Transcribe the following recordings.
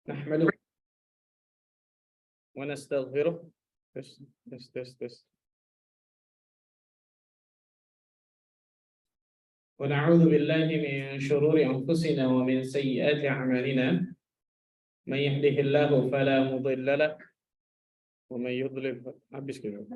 نحمده ونستغفره. ونعوذ بالله من شرور أنفسنا ومن سيئات أعمالنا. من يهده الله فلا مضل له ومن يضلل habis gitu.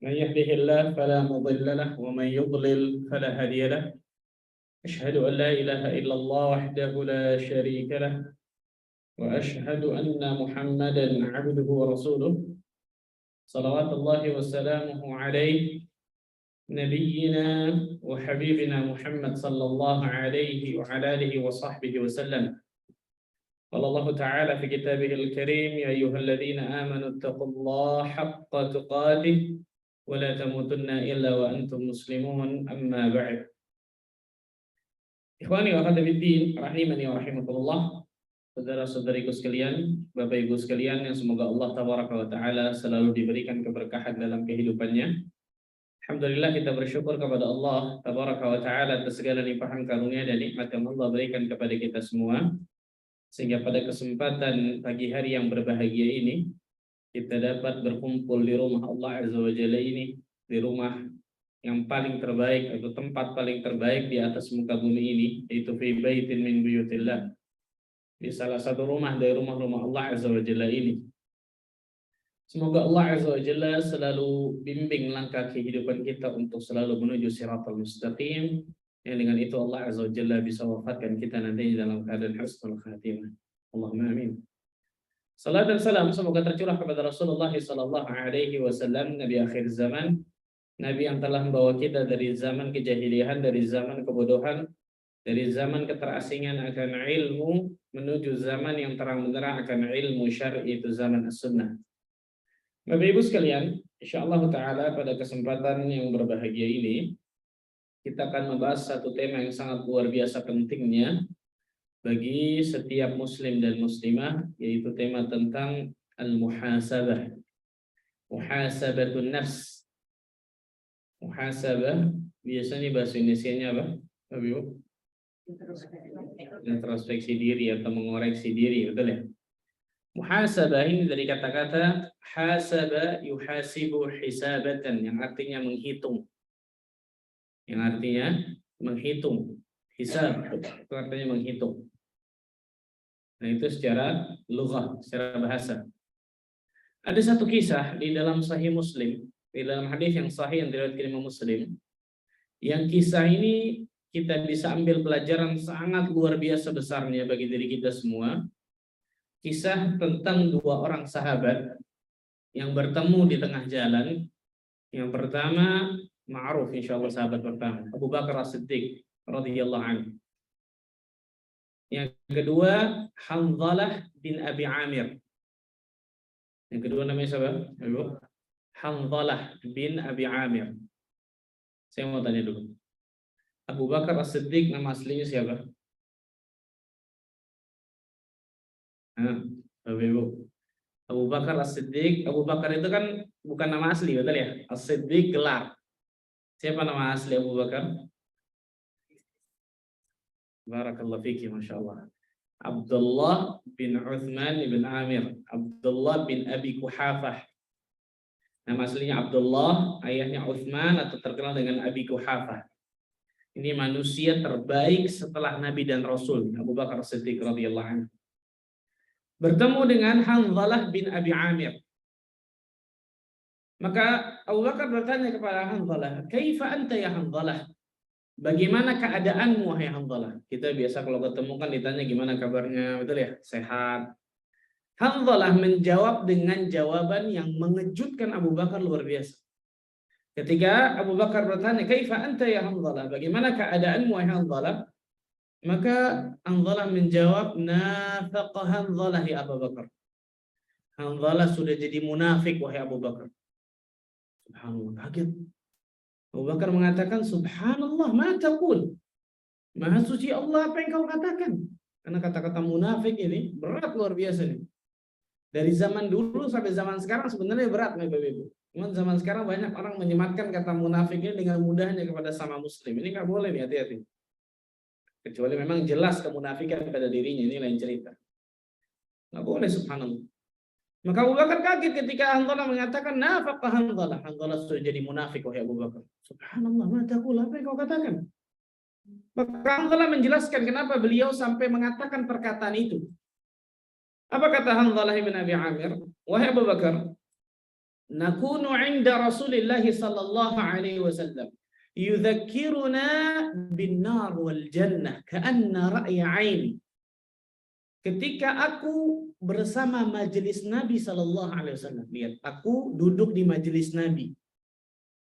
من يهده الله فلا مضل له ومن يضلل فلا هادي له. أشهد أن لا إله إلا الله وحده لا شريك له وأشهد أن محمدا عبده ورسوله صلوات الله وسلامه عليه نبينا وحبيبنا محمد صلى الله عليه وعلى آله وصحبه وسلم. قال الله تعالى في كتابه الكريم: يا أيها الذين آمنوا اتقوا الله حق تقاته ولا تموتن إلا وأنتم مسلمون. أما بعد. Ikhwani wa akhwati fiddin, rahimani wa rahimakumullah. Saudara-saudariku sekalian, Bapak Ibu sekalian yang semoga Allah tabaraka wa taala selalu diberikan keberkahan dalam kehidupannya. Alhamdulillah, kita bersyukur kepada Allah tabaraka wa taala atas segala limpahan karunia dan nikmat yang Allah berikan kepada kita semua, sehingga pada kesempatan pagi hari yang berbahagia ini kita dapat berkumpul di rumah Allah azza wa jalla ini, di rumah yang paling terbaik atau tempat paling terbaik di atas muka bumi ini, yaitu fi baitin min buyutillah, di salah satu rumah dari rumah-rumah Allah azza wa jalla ini. Semoga Allah azza wa jalla selalu bimbing langkah kehidupan kita untuk selalu menuju siratal mustaqim, yang dengan itu Allah azza wa jalla bisa wafatkan kita nantinya dalam keadaan husnul khatimah. Allahumma amin. Salat dan salam semoga tercurah kepada Rasulullah sallallahu alaihi wasallam, nabi akhir zaman, nabi yang telah membawa kita dari zaman kejahilian, dari zaman kebodohan, dari zaman keterasingan akan ilmu menuju zaman yang terang benderang akan ilmu syar'i, itu zaman as-sunnah. Bapak Ibu sekalian, insyaallah taala pada kesempatan yang berbahagia ini kita akan membahas satu tema yang sangat luar biasa pentingnya bagi setiap muslim dan muslimah, yaitu tema tentang al-muhasabah. Muhasabatun nafs. Muhasabah biasanya bahasa Indonesianya apa? Bapak Ibu? Introspeksi diri atau mengoreksi diri, betul ya? Muhasabah ini dari kata-kata hasaba yuhasibu hisabatan, yang artinya menghitung. Yang artinya menghitung. Hisab itu artinya menghitung. Nah, itu secara lughah, secara bahasa. Ada satu kisah di dalam Sahih Muslim, di dalam hadis yang sahih yang diriwayatkan Imam Muslim, yang kisah ini kita bisa ambil pelajaran sangat luar biasa besarnya bagi diri kita semua. Kisah tentang dua orang sahabat yang bertemu di tengah jalan. Yang pertama, ma'ruf insyaallah, sahabat pertama, Abu Bakar As-Siddiq radhiyallahu anhu. Yang kedua, Hanzalah bin Abi Amir. Yang kedua namanya siapa? Ayo. Hanzalah bin Abi Amir. Saya mau tanya dulu. Abu Bakar As-Siddiq nama aslinya siapa? Ibu. Abu Bakar As-Siddiq. Abu Bakar itu kan bukan nama asli, betul ya? As-Siddiq gelar. Siapa nama asli Abu Bakar? Barakallahu fiki, Masya Allah. Abdullah bin Uthman bin Amir. Abdullah bin Abi Kuhafah. Nama aslinya Abdullah, ayahnya Uthman atau terkenal dengan Abi Kuhafah. Ini manusia terbaik setelah Nabi dan Rasul, Abu Bakar As-Siddiq radhiyallahu anhu. Bertemu dengan Hanzalah bin Abi Amir. Maka Abu Bakar bertanya kepada Hanzalah, "Kaifa anta ya Hanzalah?" Bagaimana keadaanmu wahai Hanzalah? Kita biasa kalau ketemu kan ditanya gimana kabarnya, betul ya? Sehat. Hanzalah menjawab dengan jawaban yang mengejutkan Abu Bakar luar biasa. Ketika Abu Bakar bertanya, "Kaifa anta ya Hanzalah?" Bagaimana keadaanmu wahai Hanzalah? Maka Hanzalah menjawab, "Nafaqa Hanzalah ya Abu Bakar." Hanzalah sudah jadi munafik wahai Abu Bakar. Subhanallah, kaget. Abu Bakar mengatakan, "Subhanallah, ma taqul?" Maha suci Allah, apa yang kau katakan? Karena kata-kata munafik ini berat luar biasa nih. Dari zaman dulu sampai zaman sekarang sebenarnya berat nih Bapak Ibu. Cuman zaman sekarang banyak orang menyematkan kata munafik ini dengan mudahnya kepada sama muslim. Ini nggak boleh nih, hati-hati. Kecuali memang jelas kemunafikan pada dirinya, ini lain cerita. Nggak boleh, subhanallah. Maka Abu Bakar kaget ketika Hanzalah mengatakan, nafaqah Hanzalah. Hanzalah sudah jadi munafik, wahai Abu Bakar. Subhanallah, ma taqul, apa yang kau katakan? Maka Hanzalah menjelaskan kenapa beliau sampai mengatakan perkataan itu. Apa kata Hanzalah bin Abi Amir? Wahai Abu Bakar, nakunu 'inda Rasulillah sallallahu alaihi wasallam yudzakkiruna bin nar wal jannah ka'anna ra'ya 'aini. Ketika aku bersama majelis Nabi sallallahu alaihi wasallam, lihat, aku duduk di majelis Nabi,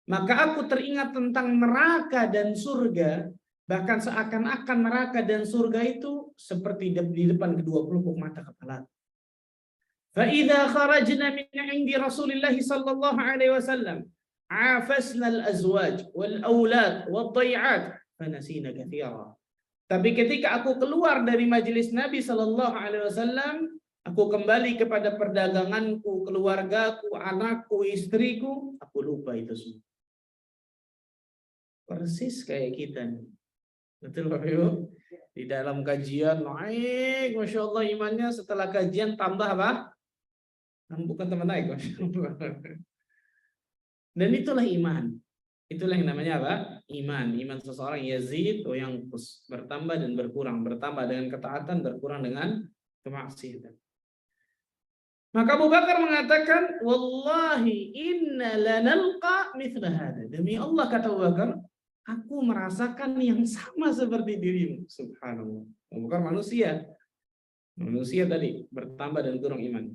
maka aku teringat tentang neraka dan surga, bahkan seakan-akan neraka dan surga itu seperti di depan kedua pelupuk mata kepala. فَإِذَا خَرَجْنَا مِنْ عِنْدِ رَسُولِ اللَّهِ صَلَّى اللَّهُ عَلَيْهِ وَسَلَّمَ عَافَسْنَا الْأَزْوَاجِ وَالْأَوْلَادِ وَالضَّيْعَاتِ فَنَسِينَا كَثِيرًا. Tapi ketika aku keluar dari majelis Nabi Sallallahu Alaihi Wasallam, aku kembali kepada perdaganganku, keluargaku, anakku, istriku, aku lupa itu semua. Persis kayak kita nih. Betul Bapak Ibu? Di dalam kajian naik, Masya Allah imannya, setelah kajian tambah apa? Bukan teman naik. Dan itulah iman. Itulah yang namanya apa? Iman. Iman seseorang yazid atau yang bertambah dan berkurang. Bertambah dengan ketaatan, berkurang dengan kemaksiatan. Maka Abu Bakar mengatakan, wallahi inna lanalqa mithla hada. Demi Allah, kata Abu Bakar, aku merasakan yang sama seperti dirimu. Subhanallah. Abu Bakar manusia. Manusia tadi bertambah dan kurang iman.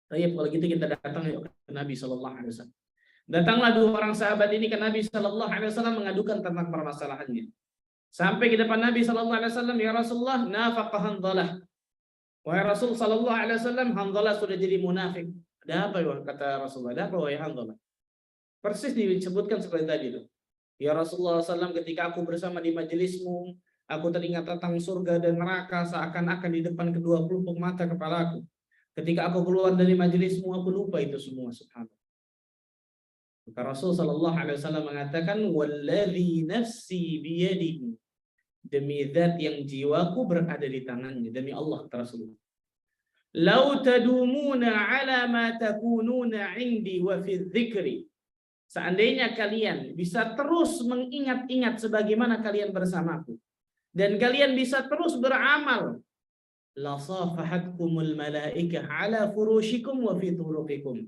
Baik, kalau gitu kita datang ke Nabi Sallallahu Alaihi Wasallam. Datanglah dua orang sahabat ini ke Nabi Sallallahu Alaihi Wasallam mengadukan tentang permasalahannya. Sampai ke depan Nabi Sallallahu Alaihi Wasallam, ya Rasulullah, nafaqah Hanzalah. Wahai Rasul Sallallahu Alaihi Wasallam, Hanzalah sudah jadi munafik. Ada apa ya, kata Rasulullah? Ada apa wahai Hanzalah? Persis disebutkan seperti tadi itu. Ya Rasulullah SAW, ketika aku bersama di majelismu, aku teringat tentang surga dan neraka seakan-akan di depan kedua pelupuk mata kepalaku. Ketika aku keluar dari majelismu, aku lupa itu semua, subhanallah. Maka Rasul sallallahu alaihi wasallam mengatakan, "Wallazi nafsi biyadihi." Demi zat yang jiwaku berada di tangannya, demi Allah kata Rasulullah. "Lau tadumuna ala ma takununa 'indi wa fi dzikri." Seandainya kalian bisa terus mengingat-ingat sebagaimana kalian bersamaku dan kalian bisa terus beramal, la safahatkumul malaikah ala furushikum wa fi turuqikum.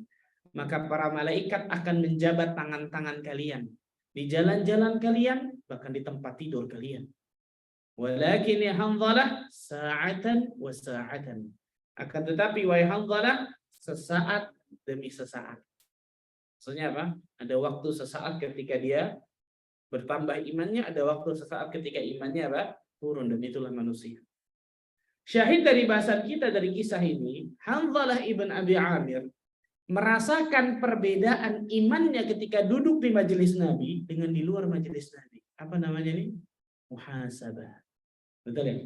Maka para malaikat akan menjabat tangan-tangan kalian di jalan-jalan kalian, bahkan di tempat tidur kalian. Walakin ya Hanzalah sa'atan wa sa'atan. Akan tetapi wahai Hanzalah, sesaat demi sesaat. Maksudnya apa? Ada waktu sesaat ketika dia bertambah imannya, ada waktu sesaat ketika imannya apa? Turun, dan itulah manusia. Syahid dari bahasan kita dari kisah ini, Hanzalah ibn Abi Amir merasakan perbedaan imannya ketika duduk di majelis Nabi dengan di luar majelis Nabi. Apa namanya ini? Muhasabah. Betul ya?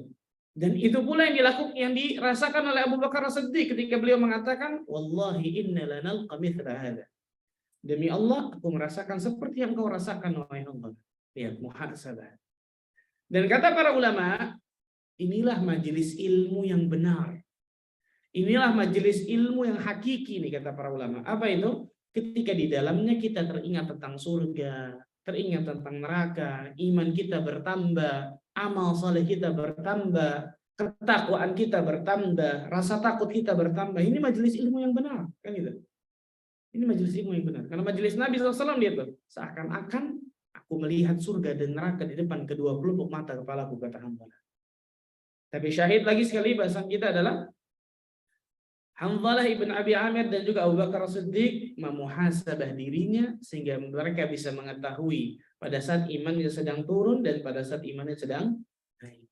Dan itu pula yang dilakukan, yang dirasakan oleh Abu Bakar As-Siddiq ketika beliau mengatakan, "Wallahi inna lanalqa mithla hadza." Demi Allah, aku merasakan seperti yang kau rasakan, wahai Allah. Lihat, muhasabah. Dan kata para ulama, inilah majelis ilmu yang benar. Inilah majelis ilmu yang hakiki nih, kata para ulama. Apa itu? Ketika di dalamnya kita teringat tentang surga, teringat tentang neraka, iman kita bertambah, amal saleh kita bertambah, ketakwaan kita bertambah, rasa takut kita bertambah. Ini majelis ilmu yang benar, kan gitu. Ini majelis ilmu yang benar. Karena majelis Nabi SAW dia tuh seakan-akan aku melihat surga dan neraka di depan kedua pelupuk mata kepalaku, kata Hanzalah. Tapi syahid lagi sekali bahasan kita adalah Hanzalah ibn Abi Amir dan juga Abu Bakar As-Siddiq memuhasabah dirinya sehingga mereka bisa mengetahui pada saat imannya sedang turun dan pada saat imannya sedang naik.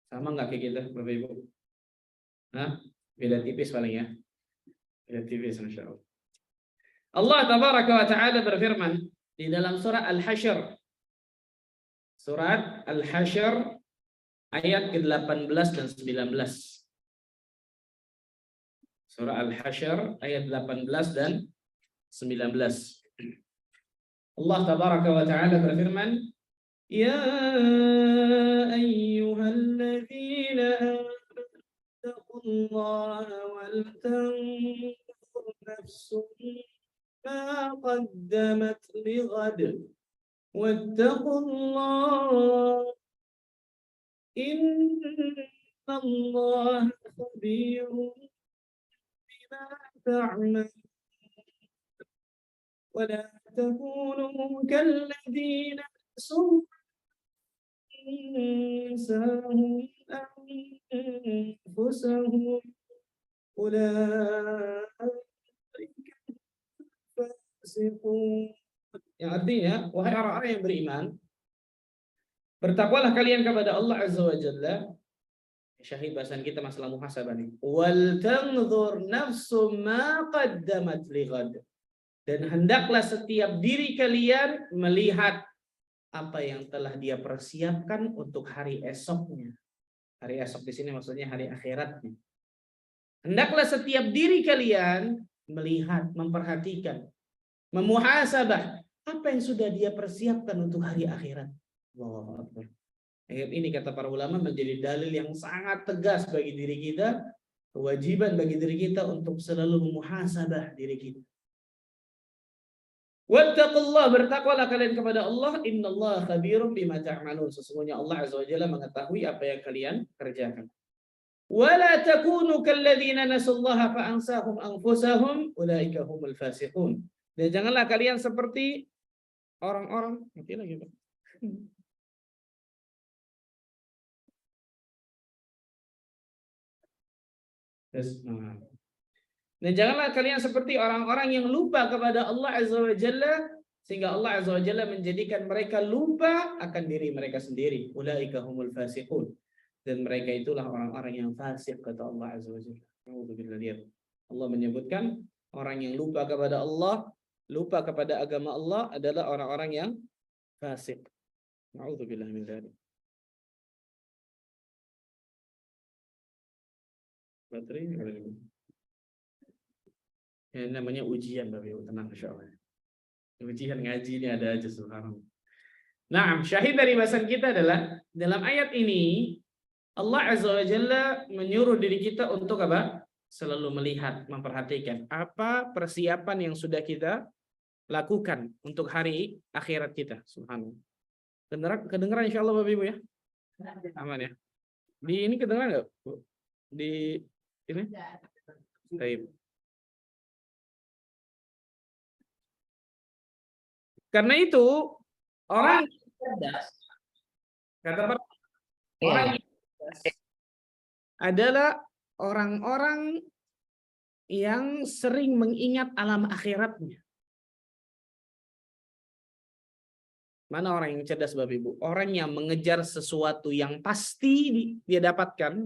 Sama nggak kayak kita, Bapak Ibu? Nah, beda tipis paling ya. Beda tipis, Masya Allah. Allah Tabaraka wa Ta'ala berfirman di dalam surah Al-Hasyr. Surat Al-Hasyr ayat ke-18 dan 19. Surah Al-Hasyr ayat 18 dan 19. Allah tabaraka wa ta'ala berfirman, "Ya ayyuhalladzina amanu taqullaha wal tanzur nafsum ma qaddamat lighad wattaqullaha innallaha khabirun bima ta'malun ولا تكونوا كالذين نسوا أنفسهم أولئك فاسقون. Yang artinya, wahai orang-orang yang beriman, bertakwalah kalian kepada Allah Azza wa Jalla. Syahid bahasan kita masalah muhasabah nih. Wal tanzur nafsum ma qaddamat lighad. Dan hendaklah setiap diri kalian melihat apa yang telah dia persiapkan untuk hari esoknya. Hari esok di sini maksudnya hari akhiratnya. Hendaklah setiap diri kalian melihat, memperhatikan, memuhasabah apa yang sudah dia persiapkan untuk hari akhirat. Allahu Akbar. Ayat ini kata para ulama menjadi dalil yang sangat tegas bagi diri kita, kewajiban bagi diri kita untuk selalu memuhasabah diri kita. Wattaqullah, bertakwalah kalian kepada Allah, innallaha khabirum bima ta'malun. Sesungguhnya Allah Azza wa Jalla mengetahui apa yang kalian kerjakan. Wala takunu kalladzina nasullaha fa ansahum anfusahum ulaika humul fasiqun. Dan janganlah kalian seperti orang-orang mati lagi, Pak. Dan janganlah kalian seperti orang-orang yang lupa kepada Allah Azza wa Jalla, sehingga Allah Azza wa Jalla menjadikan mereka lupa akan diri mereka sendiri. Ulaika humul fasiqun. Dan mereka itulah orang-orang yang fasik, kata Allah Azza wa Jalla. Allah menyebutkan orang yang lupa kepada Allah, lupa kepada agama Allah adalah orang-orang yang fasik. Na'udzubillah min dzalik. Baterai yang namanya ujian, Bapak Ibu, tenang insyaallah. Ujian ngaji ini ada aja, subhanallah. Nah, syahid dari bahasan kita adalah dalam ayat ini Allah Azza wa Jalla menyuruh diri kita untuk apa? Selalu melihat, memperhatikan apa persiapan yang sudah kita lakukan untuk hari akhirat kita, subhanallah. Kedengeran insyaallah Bapak Ibu ya? Aman ya? Di ini kedengeran enggak, Bu? Di ini? Baik. Karena itu orang cerdas, kata orang cerdas adalah orang-orang yang sering mengingat alam akhiratnya. Mana orang yang cerdas, Bapak Ibu? Orang yang mengejar sesuatu yang pasti dia dapatkan,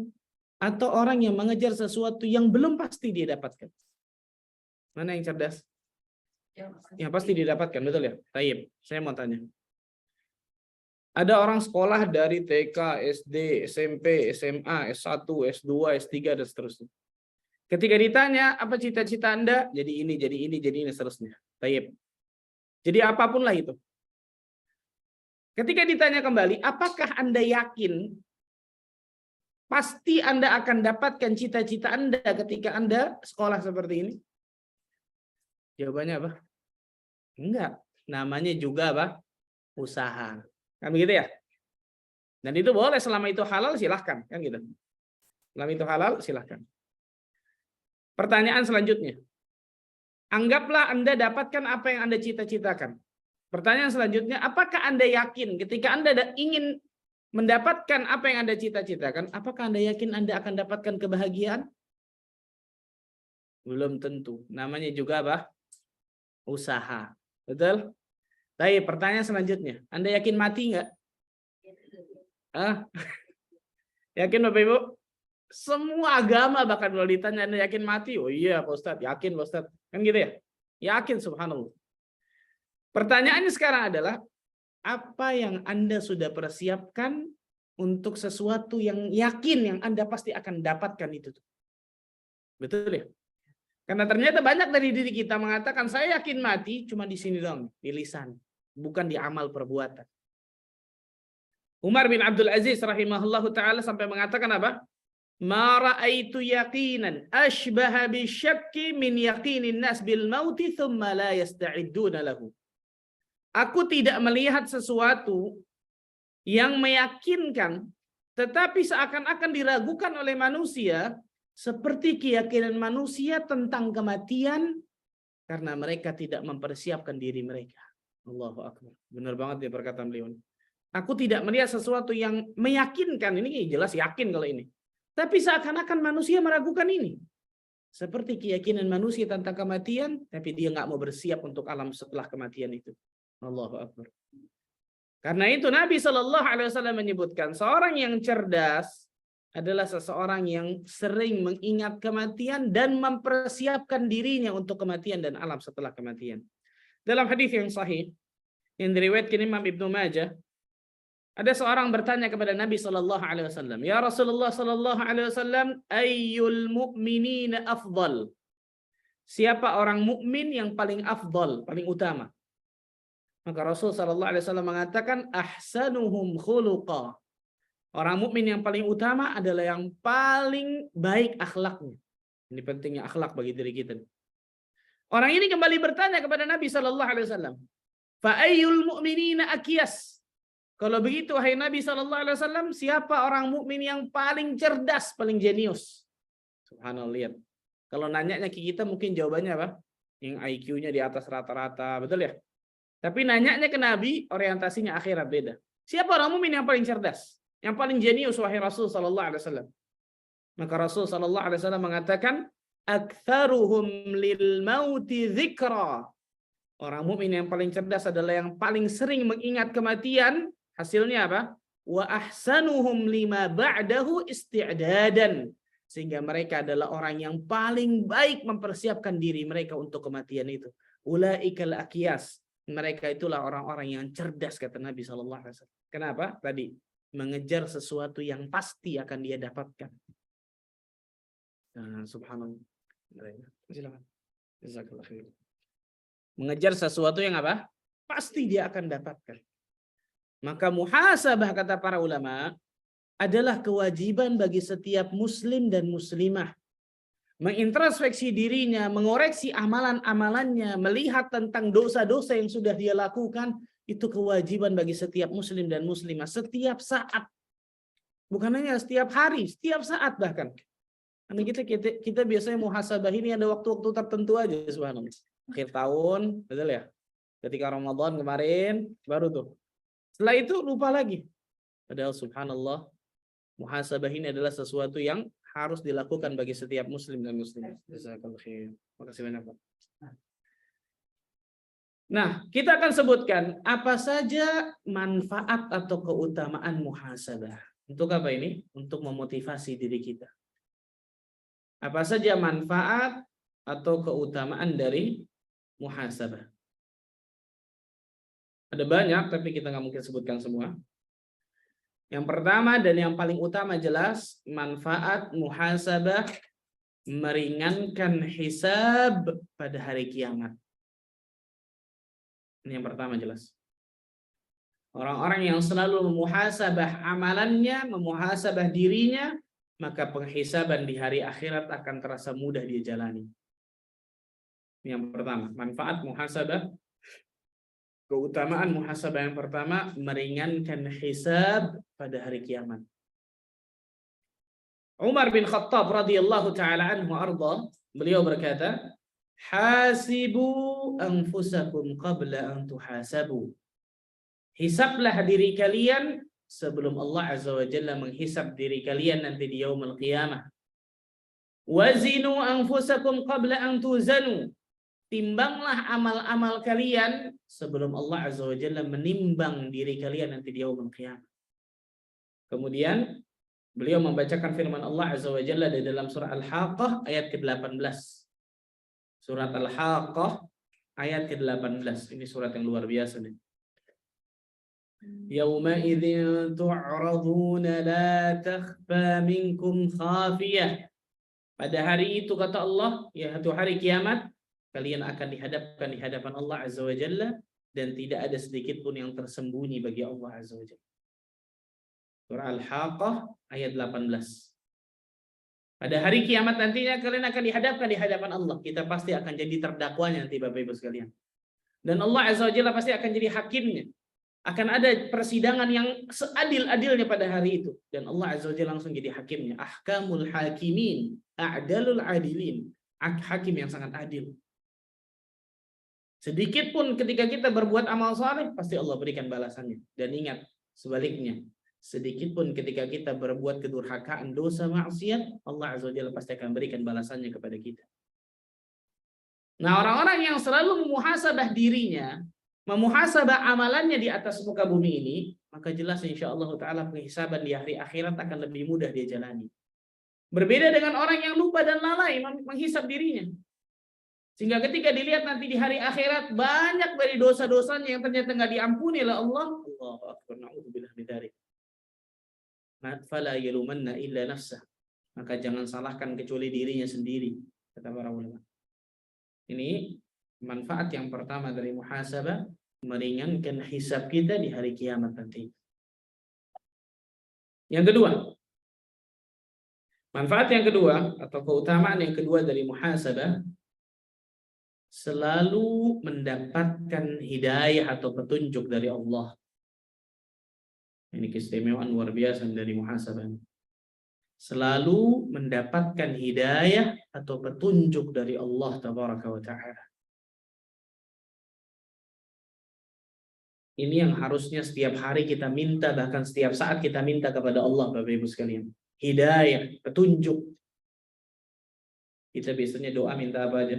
atau orang yang mengejar sesuatu yang belum pasti dia dapatkan? Mana yang cerdas? Yang pasti didapatkan, betul ya? Taib, saya mau tanya. Ada orang sekolah dari TK, SD, SMP, SMA, S1, S2, S3, dan seterusnya. Ketika ditanya, apa cita-cita Anda? Jadi ini, jadi ini, jadi ini, seterusnya. Taib. Jadi apapun lah itu. Ketika ditanya kembali, apakah Anda yakin pasti Anda akan dapatkan cita-cita Anda ketika Anda sekolah seperti ini? Jawabannya apa? Enggak. Namanya juga apa? Usaha. Kan begitu ya? Dan itu boleh selama itu halal, silahkan. Kan gitu. Selama itu halal, silahkan. Pertanyaan selanjutnya. Anggaplah Anda dapatkan apa yang Anda cita-citakan. Pertanyaan selanjutnya, apakah Anda yakin ketika Anda ingin mendapatkan apa yang Anda cita-citakan, apakah Anda yakin Anda akan dapatkan kebahagiaan? Belum tentu. Namanya juga apa? Usaha. Betul? Baik, pertanyaan selanjutnya. Anda yakin mati nggak? Yakin Bapak Ibu? Semua agama bahkan kalau ditanya Anda yakin mati? Oh iya Pak Ustadz, yakin Pak Ustadz. Kan gitu ya? Yakin, subhanallah. Pertanyaannya sekarang adalah, apa yang Anda sudah persiapkan untuk sesuatu yang yakin yang Anda pasti akan dapatkan itu. Betul ya? Karena ternyata banyak dari diri kita mengatakan saya yakin mati cuma di sini dong, di lisan, bukan di amal perbuatan. Umar bin Abdul Aziz rahimahullahu taala sampai mengatakan apa? Ma ra'aitu yaqinan ashbaha bisyakki min yaqinin nas bil mauti thumma la yasta'idduna lahu. Aku tidak melihat sesuatu yang meyakinkan tetapi seakan-akan diragukan oleh manusia seperti keyakinan manusia tentang kematian karena mereka tidak mempersiapkan diri mereka. Allahu akbar. Benar banget ya perkataan beliau. Aku tidak melihat sesuatu yang meyakinkan, ini jelas yakin kalau ini. Tapi seakan-akan manusia meragukan ini. Seperti keyakinan manusia tentang kematian, tapi dia nggak mau bersiap untuk alam setelah kematian itu. Allahu akbar. Karena itu Nabi Shallallahu Alaihi Wasallam menyebutkan seorang yang cerdas adalah seseorang yang sering mengingat kematian dan mempersiapkan dirinya untuk kematian dan alam setelah kematian. Dalam hadis yang sahih yang diriwayatkan Imam Ibnu Majah, ada seorang bertanya kepada Nabi Shallallahu Alaihi Wasallam, ya Rasulullah Shallallahu Alaihi Wasallam, ayyul mu'minina afdal? Siapa orang mukmin yang paling afdal, paling utama? Maka Rasul Shallallahu Alaihi Wasallam mengatakan, ahsanuhum khuluqa. Orang mukmin yang paling utama adalah yang paling baik akhlaknya. Ini pentingnya akhlak bagi diri kita. Orang ini kembali bertanya kepada Nabi Shallallahu Alaihi Wasallam, fa ayyul mu'minina akyas? Kalau begitu, wahai Nabi SAW, siapa orang mukmin yang paling cerdas, paling jenius? Subhanallah, lihat. Kalau nanyanya ke kita mungkin jawabannya apa? Yang IQ-nya di atas rata-rata, betul ya? Tapi nanyanya ke Nabi, orientasinya akhirat beda. Siapa orang mukmin yang paling cerdas? Yang paling jenius, wahai Rasul SAW? Maka Rasul SAW mengatakan, aktsaruhum lil mauti dzikra. Orang mukmin yang paling cerdas adalah yang paling sering mengingat kematian. Hasilnya apa? Wa ahsanuhum lima ba'dahu isti'dadan. Sehingga mereka adalah orang yang paling baik mempersiapkan diri mereka untuk kematian itu. Ulaikal aqyas. Mereka itulah orang-orang yang cerdas, kata Nabi SAW. Kenapa? Tadi mengejar sesuatu yang pasti akan dia dapatkan. Nah, subhanallah. Silakan. Jazakallahu khair. Mengejar sesuatu yang apa? Pasti dia akan dapatkan. Maka muhasabah, kata para ulama, adalah kewajiban bagi setiap muslim dan muslimah. Mengintrospeksi dirinya, mengoreksi amalan-amalannya, melihat tentang dosa-dosa yang sudah dia lakukan, itu kewajiban bagi setiap muslim dan muslimah. Setiap saat. Bukan hanya setiap hari, setiap saat bahkan. Karena kita biasanya muhasabah ini ada waktu-waktu tertentu aja, subhanallah. Akhir tahun, betul ya? Ketika Ramadan kemarin, baru tuh. Setelah itu lupa lagi. Padahal subhanallah, muhasabah ini adalah sesuatu yang harus dilakukan bagi setiap muslim dan muslimah. Jazakallahu khair. Makasih banyak, Pak. Nah, kita akan sebutkan apa saja manfaat atau keutamaan muhasabah. Untuk apa ini? Untuk memotivasi diri kita. Apa saja manfaat atau keutamaan dari muhasabah? Ada banyak, tapi kita nggak mungkin sebutkan semua. Yang pertama dan yang paling utama jelas, manfaat muhasabah meringankan hisab pada hari kiamat. Ini yang pertama jelas. Orang-orang yang selalu memuhasabah amalannya, memuhasabah dirinya, maka penghisaban di hari akhirat akan terasa mudah dia jalani. Ini yang pertama, manfaat muhasabah. Keutamaan muhasabah yang pertama, meringankan hisab pada hari kiamat. Umar bin Khattab radhiyallahu taala anhu arda, beliau berkata, "Hasibu anfusakum qabla an tuhasabu." Hisablah diri kalian sebelum Allah Azza wa Jalla menghisab diri kalian nanti di yaumul qiyamah. Wazinu anfusakum qabla an tuzanu. Timbanglah amal-amal kalian sebelum Allah Azza wa Jalla menimbang diri kalian nanti di yaumul qiyamah. Kemudian beliau membacakan firman Allah Azza wa Jalla di dalam surah Al-Haqqah ayat ke-18. Surat Al-Haqqah ayat ke-18. Ini surat yang luar biasa nih. Yauma'idzin tu'raduna la takhfa minkum khafiyah. Pada hari itu kata Allah, yaitu hari kiamat, kalian akan dihadapkan di hadapan Allah Azza wa Jalla dan tidak ada sedikit pun yang tersembunyi bagi Allah Azza wa Jalla. Surah Al-Haqqah ayat 18. Pada hari kiamat nantinya kalian akan dihadapkan di hadapan Allah. Kita pasti akan jadi terdakwanya nanti Bapak Ibu sekalian. Dan Allah Azza wa Jalla pasti akan jadi hakimnya. Akan ada persidangan yang seadil-adilnya pada hari itu. Dan Allah Azza wa Jalla langsung jadi hakimnya. Ahkamul hakimin, a'dalul adilin. Hakim yang sangat adil. Sedikit pun ketika kita berbuat amal saleh, pasti Allah berikan balasannya. Dan ingat, sebaliknya. Sedikit pun ketika kita berbuat kedurhakaan, dosa, maksiat, Allah Azza wa Jalla pasti akan berikan balasannya kepada kita. Nah, orang-orang yang selalu memuhasabah dirinya, memuhasabah amalannya di atas muka bumi ini, maka jelas insyaallah ta'ala penghisaban di hari akhirat akan lebih mudah dia jalani. Berbeda dengan orang yang lupa dan lalai menghisab dirinya. Sehingga ketika dilihat nanti di hari akhirat, banyak dari dosa-dosanya yang ternyata nggak diampuni oleh Allah. Allahu akbar, na'udzubillah min dzalik. Fala yalumanna illa nafsah. Maka jangan salahkan kecuali dirinya sendiri, kata para ulama. Ini manfaat yang pertama dari muhasabah, meringankan hisab kita di hari kiamat nanti. Yang kedua, manfaat yang kedua atau keutamaan yang kedua dari muhasabah, selalu mendapatkan hidayah atau petunjuk dari Allah. Ini keistimewaan luar biasa dari muhasabah. Selalu mendapatkan hidayah atau petunjuk dari Allah Tabaraka wa Ta'ala. Ini yang harusnya setiap hari kita minta, bahkan setiap saat kita minta kepada Allah, Bapak Ibu sekalian. Hidayah, petunjuk. Kita biasanya doa minta apa aja?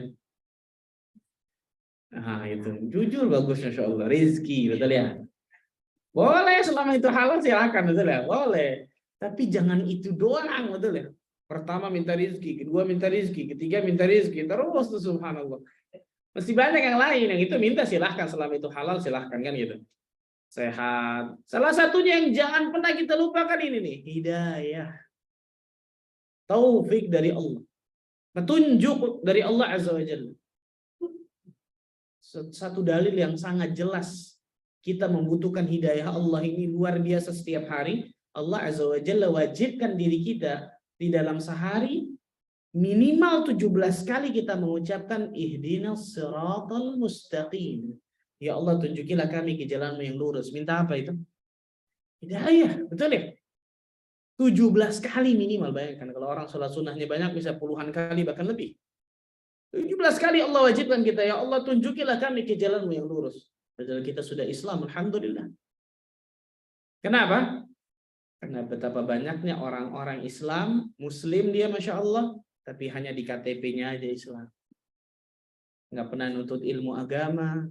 Nah, itu jujur bagus, Masya Allah. Rizki, betul ya? Boleh, selama itu halal silakan, betul ya? Boleh. Tapi jangan itu doang, betul ya? Pertama minta rizki, kedua minta rizki, ketiga minta rizki, terus tuh subhanallah. Masih banyak yang lain, yang itu minta silahkan, selama itu halal silahkan kan gitu. Sehat. Salah satunya yang jangan pernah kita lupakan ini nih, hidayah. Taufik dari Allah. Petunjuk dari Allah Azza wa Jalla. Satu dalil yang sangat jelas kita membutuhkan hidayah Allah ini luar biasa setiap hari. Allah Azza wa Jalla wajibkan diri kita di dalam sehari minimal 17 kali kita mengucapkan ihdinas siratal mustaqim. Ya Allah, tunjukilah kami ke jalan-Mu yang lurus. Minta apa itu? Hidayah, betul ya? 17 kali minimal, bayangkan kalau orang sholat sunnahnya banyak bisa puluhan kali bahkan lebih. 17 kali Allah wajibkan kita, ya Allah tunjukilah kami ke jalan-Mu yang lurus. Padahal kita sudah Islam, alhamdulillah. Kenapa? Karena betapa banyaknya orang-orang Islam, Muslim dia Masya Allah, tapi hanya di KTP-nya aja Islam. Nggak pernah nuntut ilmu agama,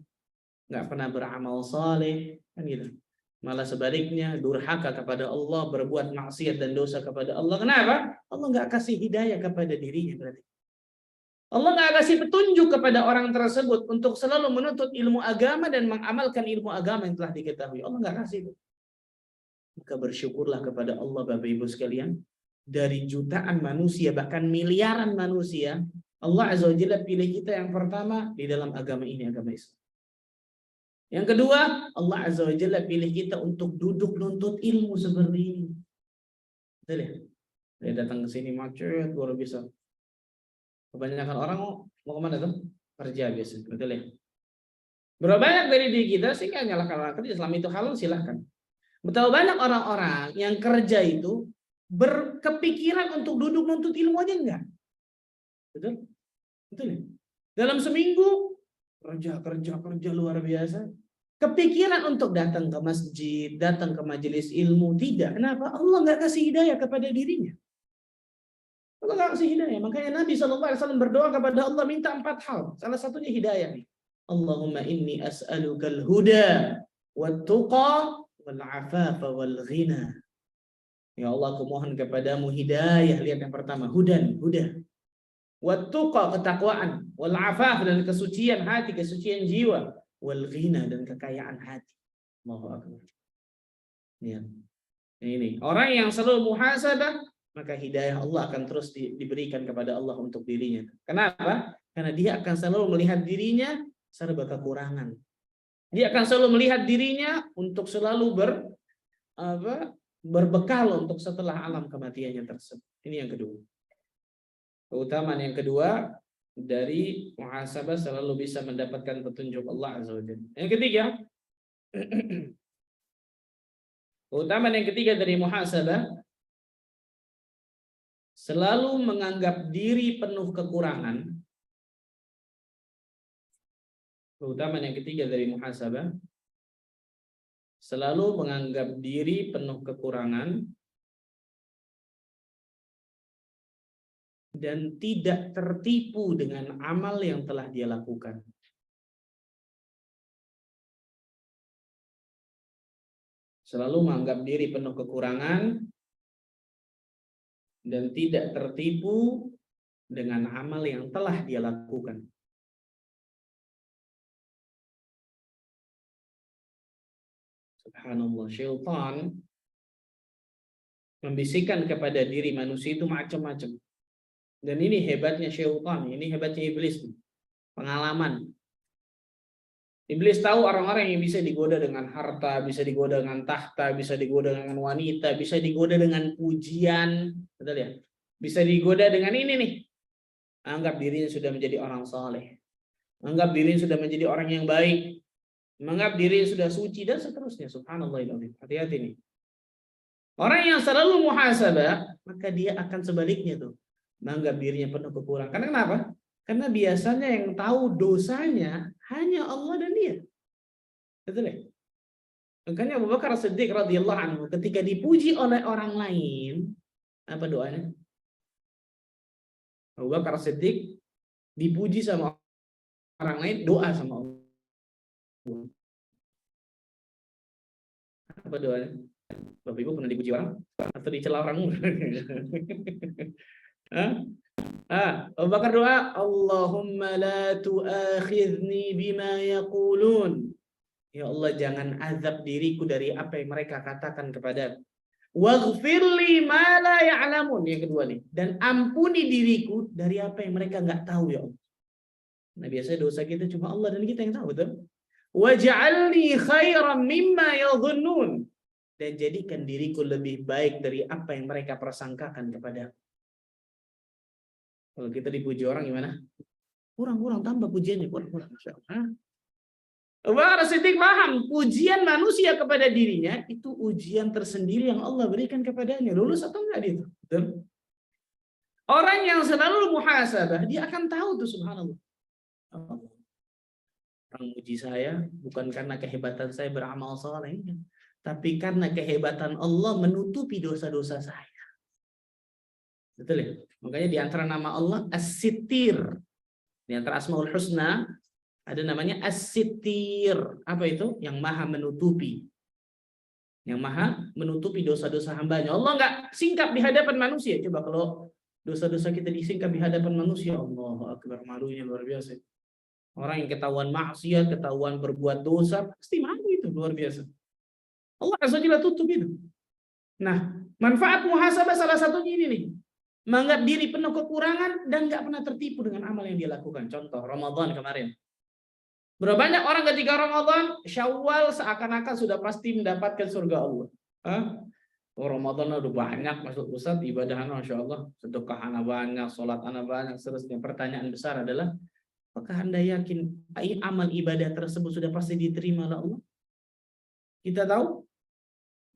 nggak pernah beramal saleh, kan gitu. Malah sebaliknya, durhaka kepada Allah, berbuat maksiat dan dosa kepada Allah. Kenapa? Allah nggak kasih hidayah kepada dirinya berarti. Allah nggak kasih petunjuk kepada orang tersebut untuk selalu menuntut ilmu agama dan mengamalkan ilmu agama yang telah diketahui. Allah nggak kasih itu. Maka bersyukurlah kepada Allah Bapak Ibu sekalian. Dari jutaan manusia, bahkan miliaran manusia, Allah Azza wa Jalla pilih kita yang pertama di dalam agama ini, agama Islam. Yang kedua, Allah Azza wa Jalla pilih kita untuk duduk nuntut ilmu seperti ini. Betul ya? Saya datang ke sini macet, luar biasa. Kebanyakan orang mau kemana tuh? Kerja biasa, betul ya? Berapa banyak dari diri kita sehingga nyalakan orang kerja, selama itu halal silahkan. Betapa banyak orang-orang yang kerja itu berkepikiran untuk duduk nuntut ilmu aja enggak? Betul? Betul ya? Dalam seminggu kerja luar biasa. Kepikiran untuk datang ke masjid, datang ke majelis ilmu, tidak. Kenapa? Allah nggak kasih hidayah kepada dirinya. Allah nggak kasih hidayah. Makanya Nabi SAW berdoa kepada Allah minta 4 hal. Salah satunya hidayah. Allahumma inni as'alukal huda wat tuqa wal afafa wal ghina. Ya Allah, aku mohon kepadamu hidayah. Lihat yang pertama, huda. Wat tuqa, ketakwaan, wal afaf, dan kesucian hati, kesucian jiwa, wal ghina, dan kekayaan hati. Allahu akbar. Ya. Ini orang yang selalu muhasabah, maka hidayah Allah akan terus diberikan kepada Allah untuk dirinya. Kenapa? Karena dia akan selalu melihat dirinya serba kekurangan. Dia akan selalu melihat dirinya untuk selalu berbekal untuk setelah alam kematiannya tersebut. Ini yang kedua. Keutamaan yang kedua dari muhasabah selalu bisa mendapatkan petunjuk Allah Azza wa Jalla. Yang ketiga, keutamaan yang ketiga dari muhasabah selalu menganggap diri penuh kekurangan. Keutamaan yang ketiga dari muhasabah selalu menganggap diri penuh kekurangan dan tidak tertipu dengan amal yang telah dia lakukan. Selalu menganggap diri penuh kekurangan dan tidak tertipu dengan amal yang telah dia lakukan. Subhanallah, syaitan membisikkan kepada diri manusia itu macam-macam. Dan ini hebatnya syaitan, ini hebatnya iblis. Pengalaman. Iblis tahu orang-orang yang bisa digoda dengan harta, bisa digoda dengan tahta, bisa digoda dengan wanita, bisa digoda dengan pujian, betul ya? Bisa digoda dengan ini nih. Anggap dirinya sudah menjadi orang saleh. Anggap dirinya sudah menjadi orang yang baik. Menganggap dirinya sudah suci dan seterusnya. Subhanallah. Hati-hati nih. Orang yang selalu muhasabah, maka dia akan sebaliknya tuh. Menganggap dirinya penuh kekurangan. Karena kenapa? Karena biasanya yang tahu dosanya hanya Allah dan dia. Betul ya? Makanya Abu Bakar Siddiq radhiyallahu anhu ketika dipuji oleh orang lain, apa doanya? Abu Bakar Siddiq dipuji sama orang lain, doa sama Allah. Apa doanya? Bapak Ibu pernah dipuji orang atau dicela orang? Abu Bakar doa, Allahumma la tu'akhidni bima yaqulun. Ya Allah, jangan azab diriku dari apa yang mereka katakan kepadaku. Waghfirli ma la ya'lamun. Yang kedua nih, dan ampuni diriku dari apa yang mereka nggak tahu ya Allah. Nah, biasanya dosa kita cuma Allah dan kita yang tahu, betul? Waj'alni khairan mimma yadhunnun. Dan jadikan diriku lebih baik dari apa yang mereka prasangkakan kepada. Kalau kita dipuji orang gimana? Kurang tambah pujiannya, kurang. Abu Bakar Siddiq paham, pujian manusia kepada dirinya itu ujian tersendiri yang Allah berikan kepadanya. Lulus atau enggak dia? Betul? Orang yang selalu muhasabah, dia akan tahu tuh subhanallah. Orang muji saya bukan karena kehebatan saya beramal saleh, tapi karena kehebatan Allah menutupi dosa-dosa saya. Betul ya? Makanya di antara nama Allah As-Sittir. Di antara Asmaul Husna ada namanya As-Sittir. Apa itu? Yang maha menutupi. Yang maha menutupi dosa-dosa hambanya. Allah enggak singkap di hadapan manusia. Coba kalau dosa-dosa kita disingkap di hadapan manusia, Allahu Akbar, malunya luar biasa. Orang yang ketahuan maksiat, ketahuan berbuat dosa, pasti malu itu, luar biasa. Allah Azza wa Jalla tutup itu. Nah, manfaat muhasabah salah satunya ini nih. Menganggap diri penuh kekurangan dan nggak pernah tertipu dengan amal yang dia lakukan. Contoh, Ramadan kemarin. Berapa banyak orang ketika Ramadan, Syawal seakan-akan sudah pasti mendapatkan surga Allah. Oh, Ramadan udah banyak masuk Ustaz, ibadah Masya Allah, sedekah anak banyak, sholat anak banyak, seterusnya. Pertanyaan besar adalah, apakah Anda yakin amal ibadah tersebut sudah pasti diterima oleh Allah? Kita tahu?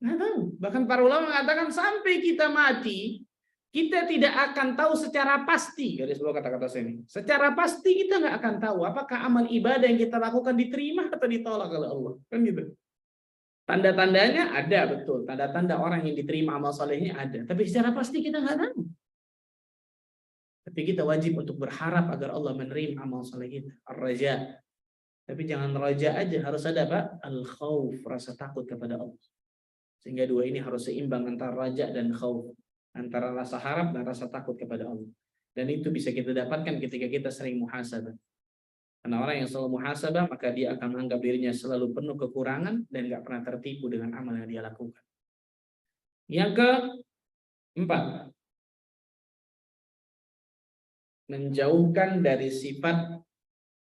Nggak tahu. Bahkan para ulama mengatakan sampai kita mati, kita tidak akan tahu secara pasti. Garis bawah kata-kata saya ini. Secara pasti kita nggak akan tahu apakah amal ibadah yang kita lakukan diterima atau ditolak oleh Allah. Kan gitu. Tanda-tandanya ada, betul. Tanda-tanda orang yang diterima amal solehnya ada. Tapi secara pasti kita nggak tahu. Tapi kita wajib untuk berharap agar Allah menerima amal soleh kita. Ar-raja. Tapi jangan raja aja, harus ada apa? Al-khawf, rasa takut kepada Allah. Sehingga dua ini harus seimbang antara raja dan khauf. Antara rasa harap dan rasa takut kepada Allah. Dan itu bisa kita dapatkan ketika kita sering muhasabah. Karena orang yang selalu muhasabah, maka dia akan menganggap dirinya selalu penuh kekurangan dan gak pernah tertipu dengan amal yang dia lakukan. Yang keempat, menjauhkan dari sifat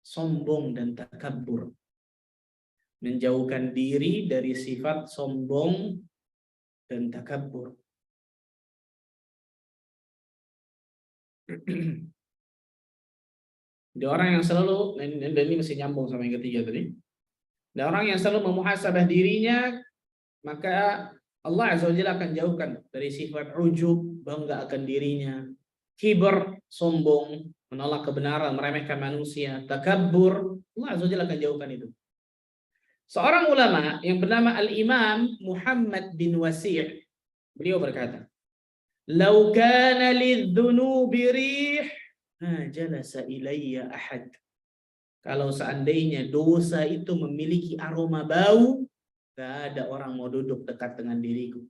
sombong dan takabur. Menjauhkan diri dari sifat sombong dan takabur. Ada orang yang selalu, dan ini masih nyambung sama yang ketiga tadi. Ada orang yang selalu memuhasabah dirinya, maka Allah Azza wa Jalla akan jauhkan dari sifat ujub, bangga akan dirinya, kibr, sombong, menolak kebenaran, meremehkan manusia, takabur. Allah Azza wa Jalla akan jauhkan itu. Seorang ulama yang bernama Al-Imam Muhammad bin Wasi', beliau berkata, "Lau kana lidzunubi rih, ma jalasa ilayya ahad." Kalau seandainya dosa itu memiliki aroma bau, gak ada orang mau duduk dekat dengan diriku.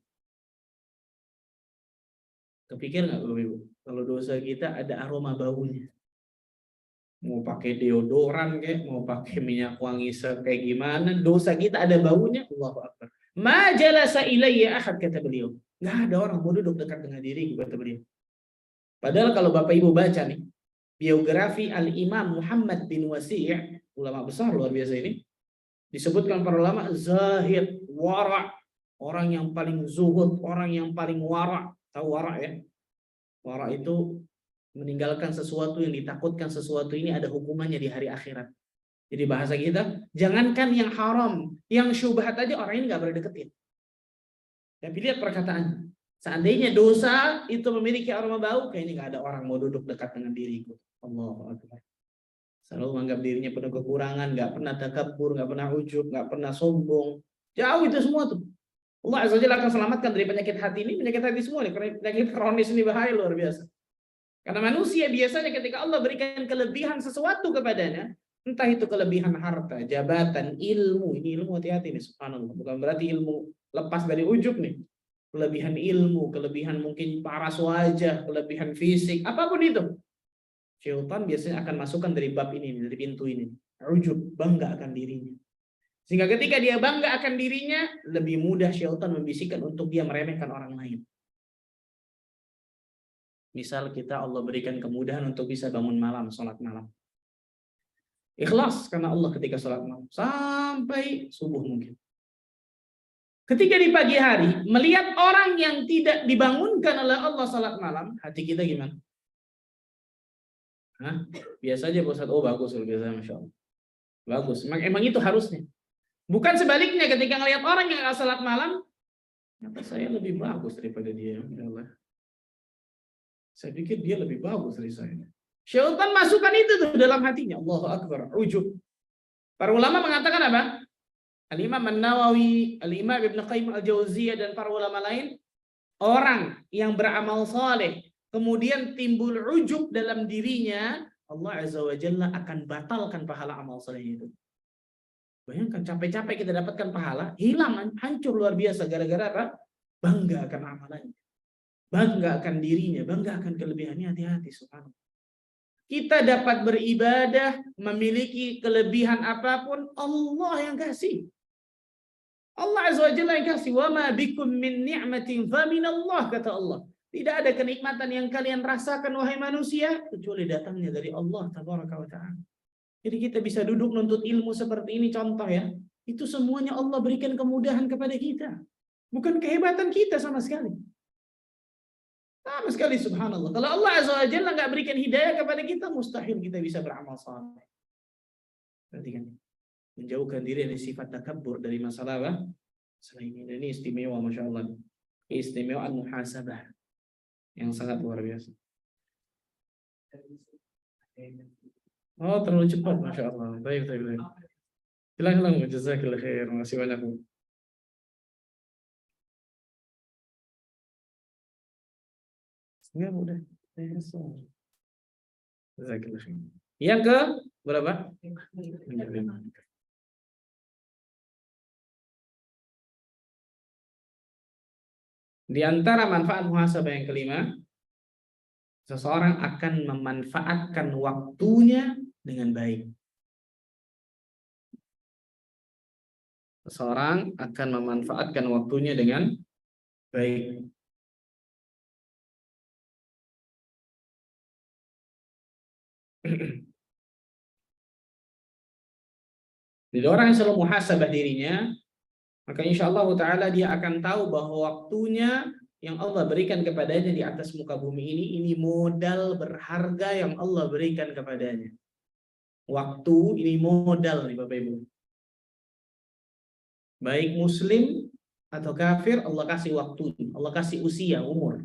Kepikir nggak Bapak Ibu? Kalau dosa kita ada aroma baunya. Mau pakai deodoran kayak, mau pakai minyak wangi kayak gimana, dosa kita ada baunya. Allahu Akbar. Ma jalasa ilayya ahad, kata beliau. Nggak ada orang mau duduk dekat dengan diriku, kata beliau. Padahal kalau Bapak Ibu baca nih biografi Al-Imam Muhammad bin Wasi', ulama besar luar biasa ini, disebutkan para ulama zahid, wara', orang yang paling zuhud, orang yang paling wara'. Tahu wara' ya? Wara' itu meninggalkan sesuatu yang ditakutkan, sesuatu ini ada hukumannya di hari akhirat. Jadi bahasa kita, jangankan yang haram, yang syubhat aja orang ini nggak boleh deketin. Tapi lihat perkataannya. Seandainya dosa itu memiliki aroma bau, kayaknya nggak ada orang mau duduk dekat dengan diriku. Allahu Akbar. Selalu menganggap dirinya penuh kekurangan, nggak pernah takabur, nggak pernah ujub, nggak pernah sombong. Jauh itu semua tuh. Allah Azza wa Jalla akan selamatkan dari penyakit hati ini, penyakit hati semua nih, penyakit kronis ini bahaya luar biasa. Karena manusia biasanya ketika Allah berikan kelebihan sesuatu kepadanya, entah itu kelebihan harta, jabatan, ilmu. Ini ilmu, hati-hati nih, subhanallah. Bukan berarti ilmu lepas dari ujub nih. Kelebihan ilmu, kelebihan mungkin paras wajah, kelebihan fisik, apapun itu. Syaitan biasanya akan masukkan dari bab ini, dari pintu ini. Ujub, bangga akan dirinya. Sehingga ketika dia bangga akan dirinya, lebih mudah syaitan membisikkan untuk dia meremehkan orang lain. Misal kita Allah berikan kemudahan untuk bisa bangun malam, sholat malam. Ikhlas karena Allah ketika sholat malam. Sampai subuh mungkin. Ketika di pagi hari, melihat orang yang tidak dibangunkan oleh Allah sholat malam, hati kita gimana? Hah? Biasa aja Ustaz, oh bagus, biasa, Masya Allah. Bagus, emang itu harusnya. Bukan sebaliknya, ketika melihat orang yang nggak sholat malam, ternyata saya lebih bagus daripada dia. Ya Allah. Saya pikir dia lebih bagus dari saya. Syaitan masukkan itu tuh dalam hatinya. Allahu Akbar, ujub. Para ulama mengatakan apa? Al-Imam An-Nawawi, Al-Imam Ibn Qayyim Al-Jauziyah dan para ulama lain, orang yang beramal saleh kemudian timbul ujub dalam dirinya, Allah Azza wa Jalla akan batalkan pahala amal saleh itu. Bayangkan capek-capek kita dapatkan pahala, hilang, hancur luar biasa gara-gara apa? Bangga akan amalannya. Bangga akan dirinya, bangga akan kelebihannya, hati-hati, subhanallah. Kita dapat beribadah, memiliki kelebihan apapun, Allah yang kasih. Allah Azza wa Jalla yang kasih. Wa ma bikum min ni'matin fa min Allah, kata Allah. Tidak ada kenikmatan yang kalian rasakan wahai manusia kecuali datangnya dari Allah tabaraka wa taala. Jadi kita bisa duduk nuntut ilmu seperti ini, contoh ya. Itu semuanya Allah berikan kemudahan kepada kita. Bukan kehebatan kita sama sekali. Sama sekali, subhanallah. Kalau Allah Azza wa Jalla nggak berikan hidayah kepada kita, mustahil kita bisa beramal saleh. Perhatikan. Menjauhkan diri dari sifat takabur, dari masalah apa? Selain ini istimewa, Masya Allah. Keistimewaan muhasabah yang sangat luar biasa. Oh, terlalu cepat, Masya Allah. Baik. Hilang. Jazakallah khair. Masih banyak. Enggak mudah. Jazakallah khair. Yang ke berapa? Di antara manfaat muhasabah yang kelima, seseorang akan memanfaatkan waktunya dengan baik. Seseorang akan memanfaatkan waktunya dengan Baik. Jadi orang yang selalu muhasabah dirinya, maka insya Allah Ta'ala dia akan tahu bahwa waktunya yang Allah berikan kepadanya di atas muka bumi ini modal berharga yang Allah berikan kepadanya. Waktu ini modal nih Bapak Ibu. Baik muslim atau kafir, Allah kasih waktu, Allah kasih usia, umur.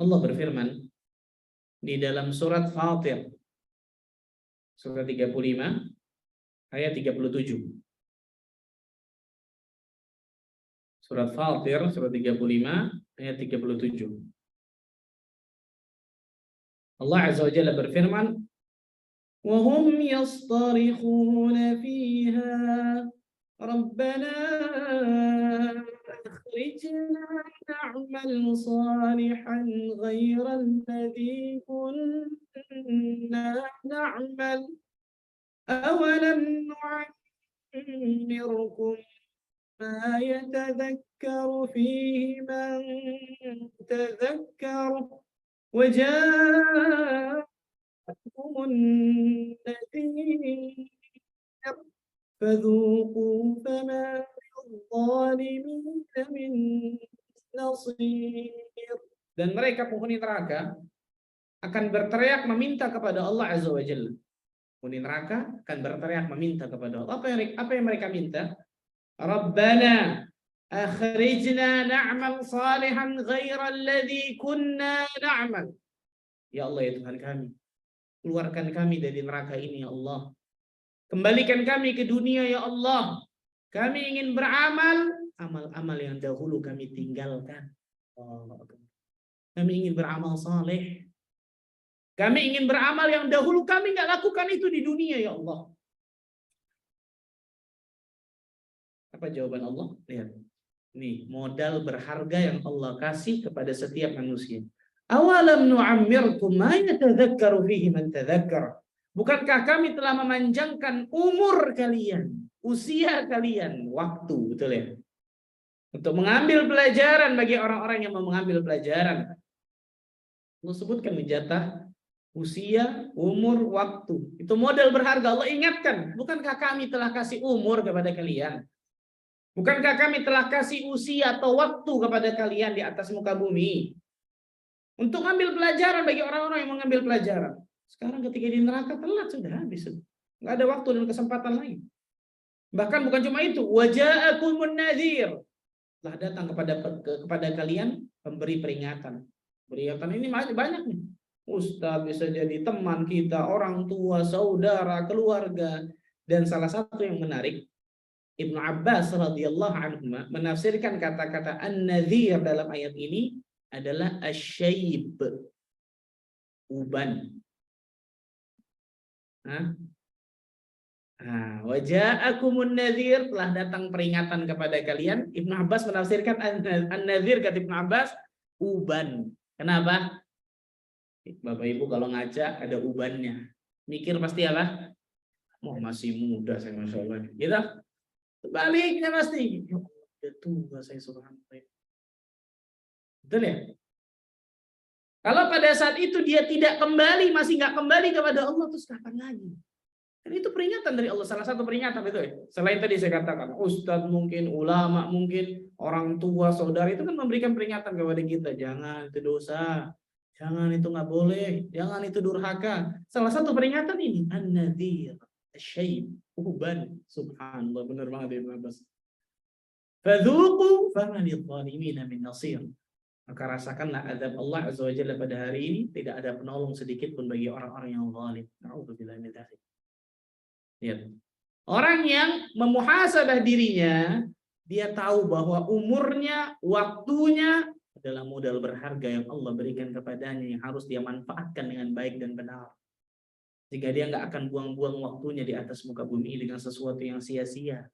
Allah berfirman di dalam surat Fatir, surat 35, ayat 37. Surat Fatir, surat 35, ayat 37. Allah Azza wa Jalla berfirman, وَهُمْ يَصْطَرِخُونَ فِيهَا رَبَّنَا أَخْرِجْنَا نَعْمَلْ صَالِحًا غَيْرَ الَّذِي كُنَّا نَعْمَلْ أَوَلَمْ نُعَمِّرْكُمْ مَا يَتَذَكَّرُ فِيهِ مَنْ تَذَكَّرَ وَجَاءَكُمُ النَّذِيرُ فَذُوقُوا فَمَا لِلظَّالِمِينَ مِنْ نَصِيرٍ. Dan mereka penghuni neraka akan berteriak meminta kepada Allah Azza wa Jalla. Penghuni neraka akan berteriak meminta kepada Allah. Apa yang mereka minta? Rabbana akhrijna na'mal salihan ghaira alladhi kunna na'mal. Ya Allah ya Tuhan kami, keluarkan kami dari neraka ini ya Allah. Kembalikan kami ke dunia ya Allah. Kami ingin beramal amal-amal yang dahulu kami tinggalkan. Kami ingin beramal saleh. Kami ingin beramal yang dahulu kami nggak lakukan itu di dunia ya Allah. Apa jawaban Allah? Lihat. Nih, modal berharga yang Allah kasih kepada setiap manusia. Awalam nu'ammirkum ma yatadzakkaru fihi man tadzakkar. Bukankah kami telah memanjangkan umur kalian, usia kalian, waktu, betul ya? Untuk mengambil pelajaran bagi orang-orang yang mau mengambil pelajaran. Allah sebutkan jatah usia, umur, waktu. Itu modal berharga. Allah ingatkan, bukankah kami telah kasih umur kepada kalian? Bukankah kami telah kasih usia atau waktu kepada kalian di atas muka bumi? Untuk ambil pelajaran bagi orang-orang yang mengambil pelajaran. Sekarang ketika di neraka telat sudah habis. Nggak ada waktu dan kesempatan lagi. Bahkan bukan cuma itu. Waja'akumun nadhir. Telah datang kepada kalian pemberi peringatan. Peringatan ini banyak nih. Ustaz bisa jadi teman kita, orang tua, saudara, keluarga. Dan salah satu yang menarik, Ibnu Abbas radhiyallahu anhu menafsirkan kata-kata an-nadhir dalam ayat ini adalah asyayib, uban. Waja'akumun nadhir, telah datang peringatan kepada kalian. Ibnu Abbas menafsirkan an-nadhir kata Ibnu Abbas uban. Kenapa? Bapak Ibu kalau ngaca ada ubannya. Mikir pasti apa? Masih muda saya Masya Allah. Gitu? Sebaliknya pasti. Ya tua saya subhanallah. Betul ya? Kalau pada saat itu dia tidak kembali, masih nggak kembali kepada Allah, terus kapan lagi? Dan itu peringatan dari Allah, salah satu peringatan itu ya. Selain tadi saya katakan, ustadz mungkin, ulama mungkin, orang tua, saudara itu kan memberikan peringatan kepada kita, jangan itu dosa, jangan itu nggak boleh, jangan itu durhaka. Salah satu peringatan ini, an-nadhir, asyayib, uban, subhanallah, benar banget Ibnu Abbas. Fadzuqu fama lidh-dhalimin min nasir. Maka rasakanlah azab Allah Azza wa Jalla pada hari ini, tidak ada penolong sedikit pun bagi orang-orang yang zalim. Na'udzubillah min dzalik. Lihat. Orang yang memuhasabah dirinya, dia tahu bahwa umurnya, waktunya adalah modal berharga yang Allah berikan kepadanya yang harus dia manfaatkan dengan baik dan benar. Jika dia nggak akan buang-buang waktunya di atas muka bumi dengan sesuatu yang sia-sia.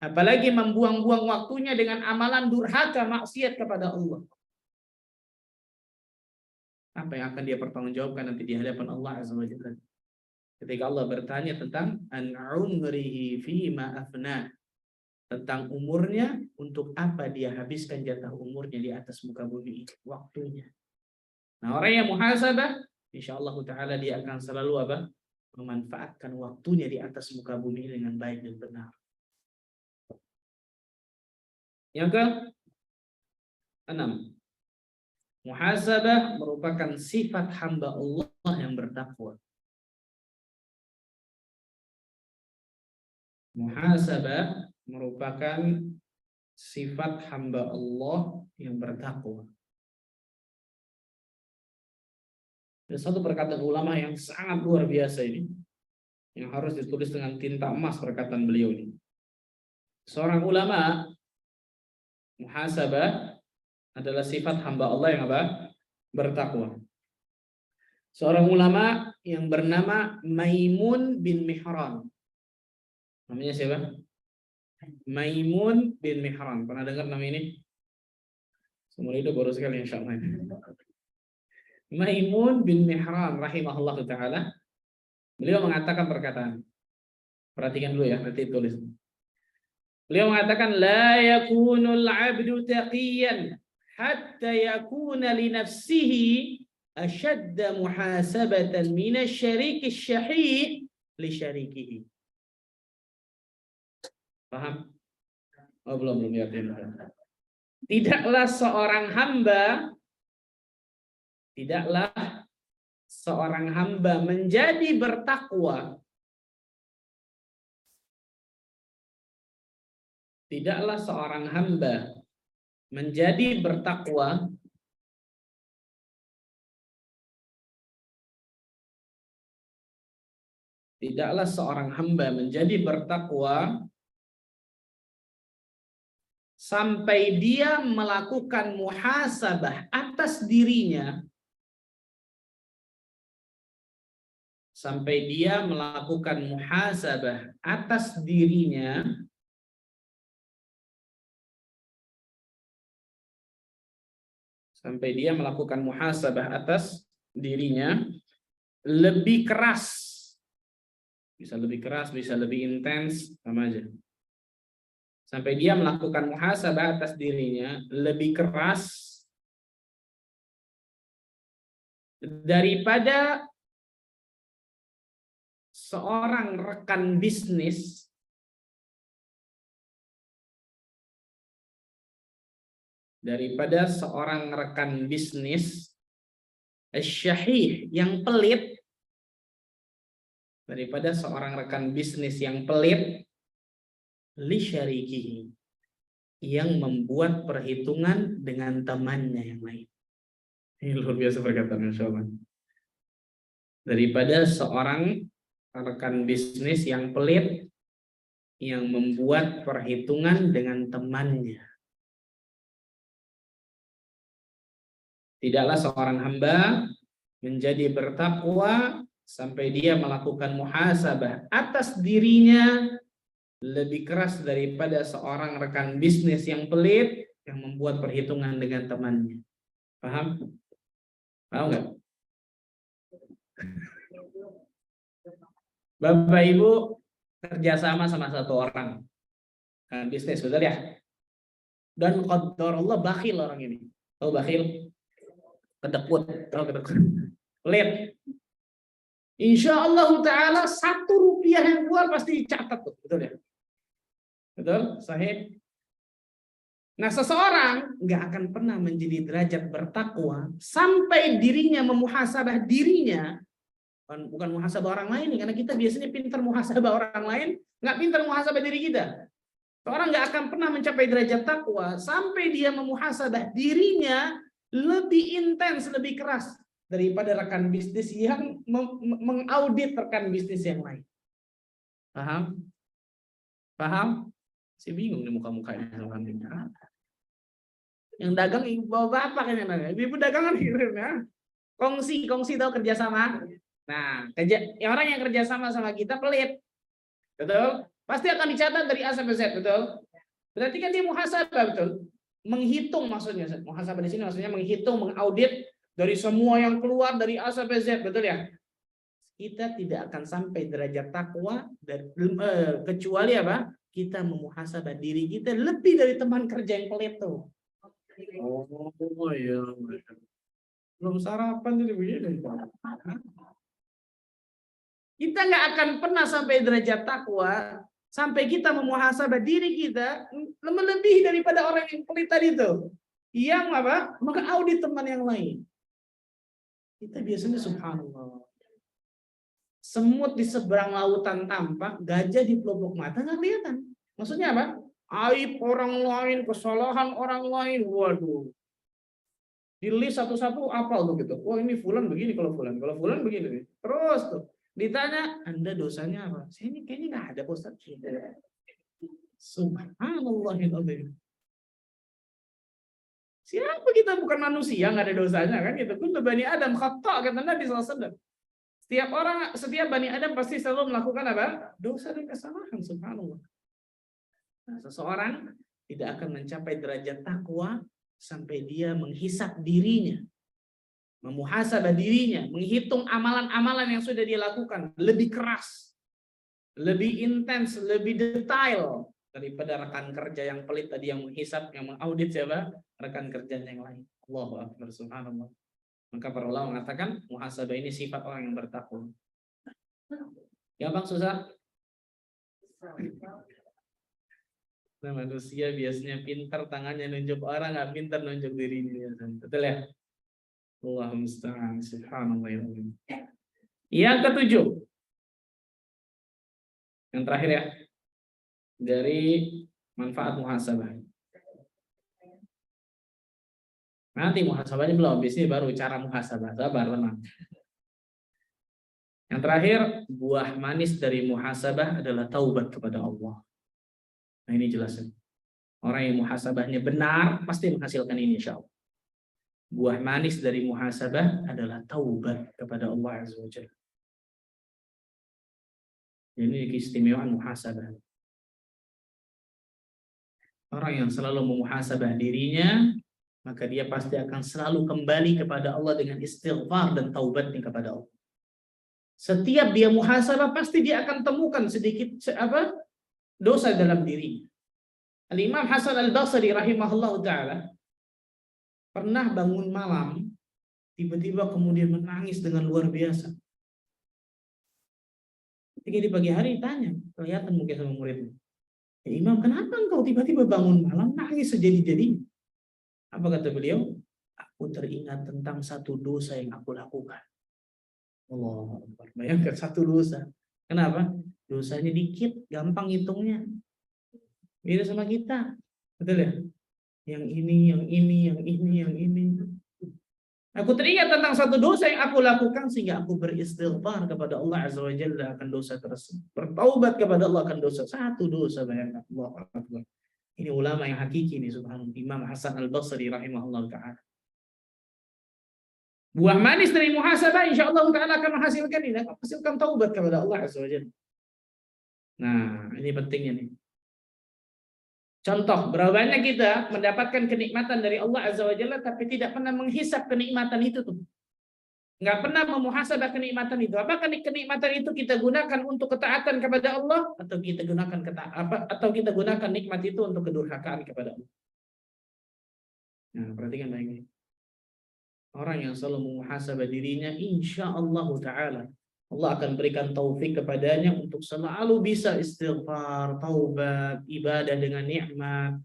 Apalagi membuang-buang waktunya dengan amalan durhaka, maksiat kepada Allah. Apa yang akan dia pertanggungjawabkan nanti di hadapan Allah Azza wa Jalla? Ketika Allah bertanya tentang an-umrihi fima afna, tentang umurnya, untuk apa dia habiskan jatah umurnya di atas muka bumi ini, waktunya. Nah, orang yang muhasabah, insyaallah taala dia akan selalu apa? Memanfaatkan waktunya di atas muka bumi dengan baik dan benar. Yang ke-6, muhasabah merupakan sifat hamba Allah yang bertakwa. Muhasabah merupakan sifat hamba Allah yang bertakwa. Ada satu perkataan ulama yang sangat luar biasa ini, yang harus ditulis dengan tinta emas perkataan beliau ini. Seorang ulama, muhasabah adalah sifat hamba Allah yang apa? Bertakwa. Seorang ulama yang bernama Maimun bin Mihran. Namanya siapa? Maimun bin Mihran. Pernah dengar nama ini? Seumur hidup baru sekali insyaallah. Maimun bin Mihran rahimahullah taala. Beliau mengatakan perkataan. Perhatikan dulu ya, nanti tulis. Beliau mengatakan la yakunul 'abdu taqiyan hatta yakuna li nafsihi ashadda muhasabatan min asy-syariki asy-syahih li syarikihi. Paham? Oh, belum lihat ini. Tidaklah seorang hamba menjadi bertakwa. Tidaklah seorang hamba menjadi bertakwa tidaklah seorang hamba menjadi bertakwa sampai dia melakukan muhasabah atas dirinya, sampai dia melakukan muhasabah atas dirinya sampai dia melakukan muhasabah atas dirinya lebih keras, bisa lebih keras, bisa lebih intens, sama aja. Sampai dia melakukan muhasabah atas dirinya lebih keras daripada seorang rekan bisnis syahih yang pelit, daripada seorang rekan bisnis yang pelit li syarikihi, yang membuat perhitungan dengan temannya yang lain. Ini luar biasa perkataan insyaallah. Daripada seorang rekan bisnis yang pelit yang membuat perhitungan dengan temannya. Tidaklah seorang hamba menjadi bertakwa sampai dia melakukan muhasabah atas dirinya lebih keras daripada seorang rekan bisnis yang pelit yang membuat perhitungan dengan temannya. Paham? Paham nggak? Bapak Ibu kerjasama sama satu orang rekan bisnis, betul ya? Dan qadar Allah bakhil orang ini. Tahu bakhil? Kedekut, tahu kedekut. Pelit. Insyaallah taala 1 rupiah yang keluar pasti dicatat tuh, betul ya? Betul, sahih. Nah, seseorang nggak akan pernah menjadi derajat bertakwa sampai dirinya memuhasabah dirinya, bukan muhasabah orang lain, karena kita biasanya pintar muhasabah orang lain, nggak pintar muhasabah diri kita. Seorang nggak akan pernah mencapai derajat takwa sampai dia memuhasabah dirinya lebih intens, lebih keras daripada rekan bisnis yang mengaudit rekan bisnis yang lain. Paham? Paham? Saya bingung nih muka-mukanya orang ini. Yang dagang ibu bapak kan yang dagang. Ibu dagangan gitu ya. Kongsi tahu kerjasama. Nah, orang yang kerjasama sama kita pelit, betul? Pasti akan dicatat dari A sampai Z, betul? Berarti kan dia muhasabah, betul? Menghitung maksudnya. Muhasabah di sini maksudnya menghitung, mengaudit dari semua yang keluar dari A sampai Z, betul ya? Kita tidak akan sampai derajat takwa kecuali apa? kita memuhasabah diri kita lebih dari teman kerja yang pelit tuh. Oh iya. Belum sarapan jadi begini. Kita nggak akan pernah sampai derajat takwa sampai kita memuhasabah diri kita melebihi daripada orang yang pelit tadi itu. Yang apa? Mengaudit teman yang lain. Kita biasanya subhanallah. Semut di seberang lautan tampak, gajah di pelupuk mata nggak kelihatan. Maksudnya apa? Aib orang lain, kesalahan orang lain, waduh. Di list satu-satu apa tuh gitu. Wah ini fulan begini kalau fulan begini. Terus tuh ditanya, Anda dosanya apa? Saya ini kayaknya nggak ada Ustaz. Subhanallahirrahmanirrahim. Siapa kita bukan manusia nggak ada dosanya kan gitu. Kullu bani Adam khata' kata Nabi SAW. Setiap bani Adam pasti selalu melakukan apa? Dosa dan kesalahan, subhanallah. Nah, seseorang tidak akan mencapai derajat takwa sampai dia menghisap dirinya, memuhasabah dirinya, menghitung amalan-amalan yang sudah dia lakukan lebih keras, lebih intens, lebih detail daripada rekan kerja yang pelit tadi yang menghisap, yang mengaudit siapa? Rekan kerja yang lain. Allahu akbar, subhanallah. Maka para ulama mengatakan muhasabah ini sifat orang yang bertakwa. Gampang susah? Nah, manusia biasanya pintar tangannya nunjuk orang, nggak pintar nunjuk dirinya. Betul ya? Allahumma musta'an. Subhanallah. Yang ketujuh. Yang terakhir ya. Dari manfaat muhasabah. Nanti muhasabahnya belum, biasanya baru cara muhasabah. Sabar, tenang. Yang terakhir, buah manis dari muhasabah adalah taubat kepada Allah. Nah ini jelasnya. Orang yang muhasabahnya benar, pasti menghasilkan ini insya Allah. Buah manis dari muhasabah adalah taubat kepada Allah Azza wa Jalla. Ini keistimewaan muhasabah. Orang yang selalu memuhasabah dirinya, maka dia pasti akan selalu kembali kepada Allah dengan istighfar dan taubatnya kepada Allah. Setiap dia muhasabah pasti dia akan temukan sedikit dosa dalam diri. Al-Imam Hasan Al-Basri rahimahullah ta'ala pernah bangun malam tiba-tiba kemudian menangis dengan luar biasa. Ketika di pagi hari tanya, kelihatan mungkin sama muridnya, ya Imam, kenapa engkau tiba-tiba bangun malam nangis sejadi-jadi? Apa kata beliau? Aku teringat tentang satu dosa yang aku lakukan. Allah, bayangkan satu dosa. Kenapa? Dosanya dikit, gampang hitungnya. Beda sama kita. Betul ya? Yang ini, yang ini, yang ini, yang ini. Aku teringat tentang satu dosa yang aku lakukan sehingga aku beristighfar kepada Allah Azza wa Jalla akan dosa tersebut. Bertaubat kepada Allah akan dosa. Satu dosa, bayangkan. Allahu Akbar. Ini ulama yang hakiki nih, subhanallah. Imam Hasan Al-Basri rahimahullah ta'ala. Buah manis dari muhasabah insyaallah ta'ala akan menghasilkan taubat kepada Allah Azza wa Jalla. Nah, ini pentingnya nih. Contoh, berapa banyak kita mendapatkan kenikmatan dari Allah Azza wa Jalla tapi tidak pernah menghisap kenikmatan itu tuh. Nggak pernah memuhasabah kenikmatan itu. Apakah kenikmatan itu kita gunakan untuk ketaatan kepada Allah atau kita gunakan nikmat itu untuk kedurhakaan kepada Allah? Nah, perhatikan baik-baik. Orang yang selalu memuhasabah dirinya, insya Allah Ta'ala Allah akan berikan taufik kepadanya untuk selalu bisa istighfar, taubat, ibadah dengan nikmat,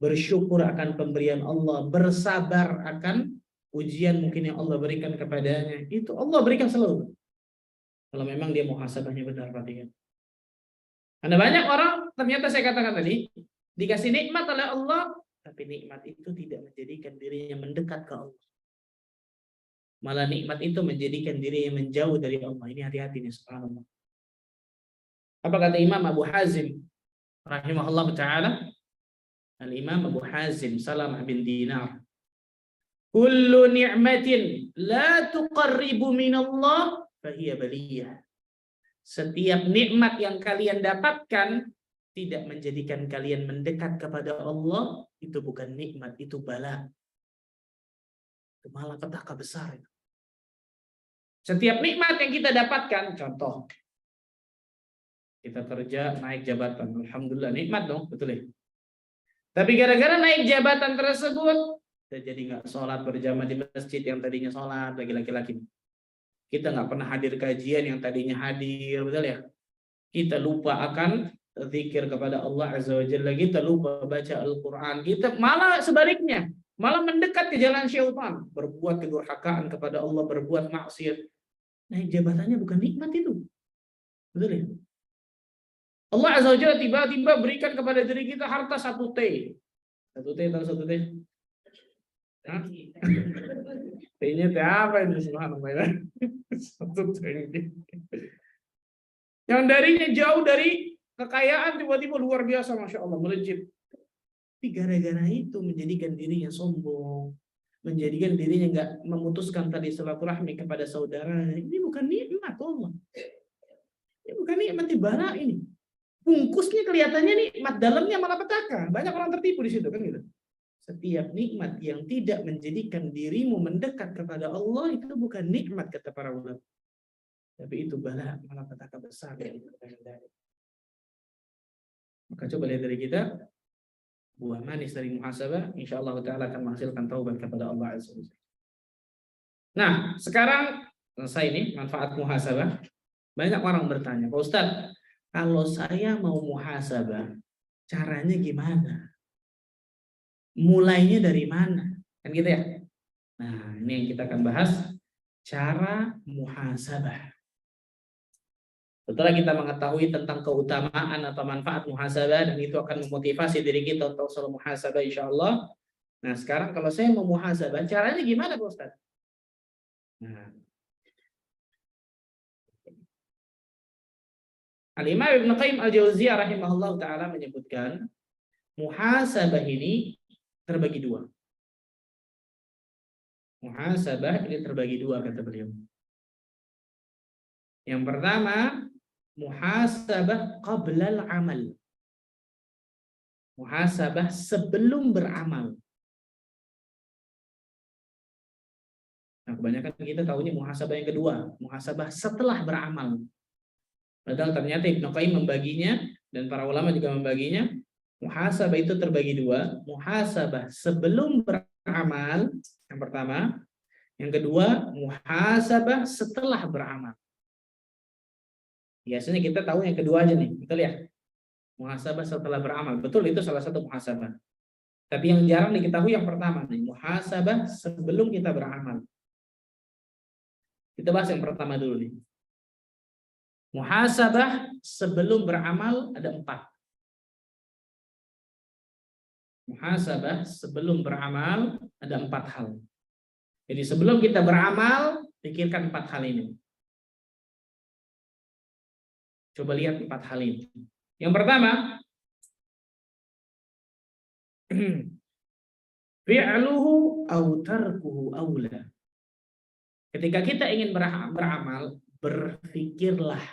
bersyukur akan pemberian Allah, bersabar akan ujian mungkin yang Allah berikan kepadanya. Itu Allah berikan selalu. Kalau memang dia muhasabahnya benar, perhatikan. Karena banyak orang, ternyata saya katakan tadi, dikasih nikmat oleh Allah, tapi nikmat itu tidak menjadikan dirinya mendekat ke Allah. Malah nikmat itu menjadikan dirinya menjauh dari Allah. Ini hati-hati nih, subhanallah. Apa kata Imam Abu Hazim rahimahullah ta'ala? Al-Imam Abu Hazim Salamah bin Dinar. Kullu ni'matin la tuqarribu minallah fahiya baliyah. Setiap nikmat yang kalian dapatkan tidak menjadikan kalian mendekat kepada Allah, itu bukan nikmat, itu bala. Itu malah petaka besar. Setiap nikmat yang kita dapatkan, contoh, Kita kerja naik jabatan, alhamdulillah nikmat dong, betul ya. Tapi gara-gara naik jabatan tersebut, kita jadi nggak sholat berjamaah di masjid yang tadinya sholat bagi laki-laki. Kita nggak pernah hadir kajian yang tadinya hadir, betul ya. Kita lupa akan zikir kepada Allah Azza wa Jalla, kita lupa baca Al-Quran, kita malah sebaliknya, malah mendekat ke jalan syaitan, berbuat kedurhakaan kepada Allah, berbuat maksiat. Naik jabatannya bukan nikmat itu, betul ya. Allah Azza wa Jalla tiba-tiba berikan kepada diri kita harta 1 T. 1 T atau 1 T? Hah? T-nya T apa ini? Subhanallah. 1 T. Yang darinya jauh dari kekayaan tiba-tiba luar biasa, Masya Allah, melejit. Tapi gara-gara itu menjadikan dirinya sombong, menjadikan dirinya nggak memutuskan tadi silaturahmi kepada saudara. Ini bukan nikmat Allah. Ini bukan nikmat ibadah ini. Bungkusnya kelihatannya nikmat, dalamnya malah petaka. Banyak orang tertipu di situ kan gitu. Setiap nikmat yang tidak menjadikan dirimu mendekat kepada Allah itu bukan nikmat, kata para ulama. Tapi itu malah petaka besar yang kita hindari. Maka coba lihat dari kita, buah manis dari muhasabah, insyaallah ta'ala akan menghasilkan taubat kepada Allah Azza wa Jalla. Nah, sekarang selesai ini manfaat muhasabah. Banyak orang bertanya, Pak Ustadz, kalau saya mau muhasabah, caranya gimana? Mulainya dari mana? Kan gitu ya? Nah, ini yang kita akan bahas, cara muhasabah. Setelah kita mengetahui tentang keutamaan atau manfaat muhasabah, dan itu akan memotivasi diri kita untuk selalu muhasabah insyaallah. Nah, sekarang kalau saya mau muhasabah, caranya gimana Pak Ustaz? Nah, Al-Imam Ibnu Qayyim Al-Jauziyah rahimahullah ta'ala menyebutkan, muhasabah ini terbagi 2. Muhasabah ini terbagi 2, kata beliau. Yang pertama, muhasabah qablal amal. Muhasabah sebelum beramal. Nah, kebanyakan kita tahunya muhasabah yang kedua, muhasabah setelah beramal. Padahal ternyata Ibnu Qayyim membaginya, dan para ulama juga membaginya. Muhasabah itu terbagi 2, muhasabah sebelum beramal, yang pertama. Yang kedua, muhasabah setelah beramal. Biasanya kita tahu yang kedua aja nih, betul ya? Muhasabah setelah beramal, betul, itu salah satu muhasabah. Tapi yang jarang diketahui yang pertama nih, muhasabah sebelum kita beramal. Kita bahas yang pertama dulu nih. Muhasabah sebelum beramal ada 4. Muhasabah sebelum beramal ada 4 hal. Jadi sebelum kita beramal, pikirkan 4 hal ini. Coba lihat 4 hal ini. Yang pertama, fi'luhu aw tarkuhu aula. Ketika kita ingin beramal, berfikirlah.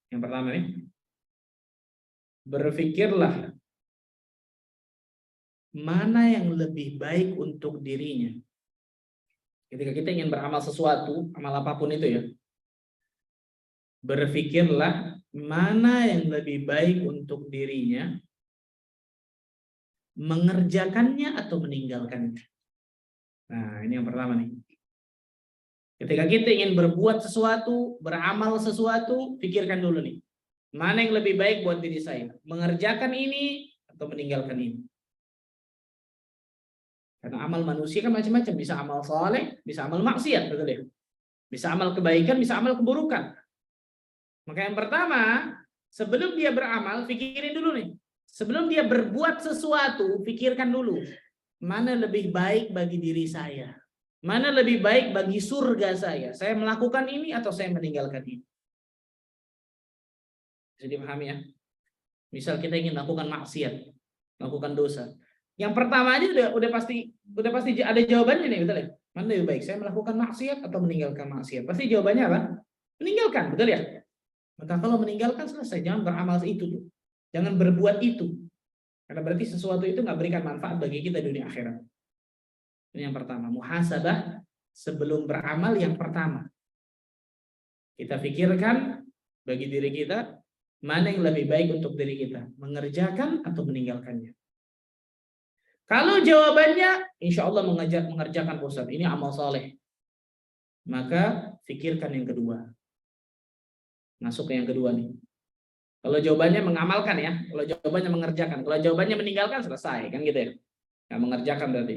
Yang pertama nih, berfikirlah mana yang lebih baik untuk dirinya. Ketika kita ingin beramal sesuatu, amal apapun itu ya, berfikirlah mana yang lebih baik untuk dirinya, mengerjakannya atau meninggalkannya. Nah, ini yang pertama nih. Ketika kita ingin berbuat sesuatu, beramal sesuatu, pikirkan dulu nih, mana yang lebih baik buat diri saya, mengerjakan ini atau meninggalkan ini. Karena amal manusia kan macam-macam, bisa amal saleh, bisa amal maksiat, betul ya? Bisa amal kebaikan, bisa amal keburukan. Maka yang pertama, sebelum dia beramal, pikirin dulu nih. Sebelum dia berbuat sesuatu, pikirkan dulu. Mana lebih baik bagi diri saya? Mana lebih baik bagi surga saya? Saya melakukan ini atau saya meninggalkan ini? Bisa dipahami ya? Misal kita ingin lakukan maksiat, melakukan dosa. Yang pertama aja udah pasti ada jawabannya nih, betul ya? Mana lebih baik? Saya melakukan maksiat atau meninggalkan maksiat? Pasti jawabannya apa? Meninggalkan, betul ya? Maka kalau meninggalkan selesai, jangan beramal itu tuh. Jangan berbuat itu. Karena berarti sesuatu itu nggak berikan manfaat bagi kita dunia akhirat. Ini yang pertama, muhasabah sebelum beramal yang pertama. Kita pikirkan bagi diri kita, Mana yang lebih baik untuk diri kita, mengerjakan atau meninggalkannya? Kalau jawabannya, insya Allah mengerjakan Ustaz, ini amal soleh, maka pikirkan yang kedua. Masuk ke yang kedua nih. Kalau jawabannya mengamalkan ya, kalau jawabannya mengerjakan, kalau jawabannya meninggalkan selesai kan gitu ya. Nggak mengerjakan berarti.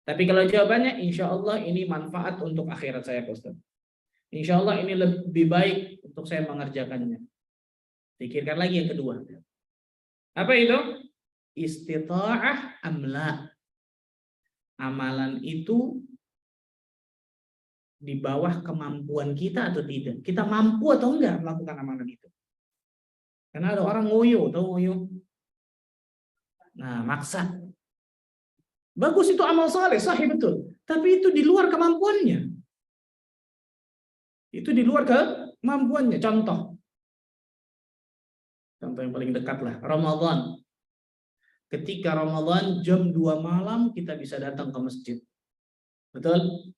Tapi kalau jawabannya insya Allah ini manfaat untuk akhirat saya Ustaz. Insya Allah ini lebih baik untuk saya mengerjakannya. Pikirkan lagi yang kedua. Apa itu? Istita'ah amla. Amalan itu di bawah kemampuan kita atau tidak. Kita mampu atau enggak melakukan amalan itu. Karena ada orang ngoyo, tahu ngoyo? Nah, maksa. Bagus itu amal saleh, sahih betul. Tapi itu di luar kemampuannya. Itu di luar kemampuannya. Contoh yang paling dekat lah, Ramadan. Ketika Ramadan jam 2 malam kita bisa datang ke masjid. Betul?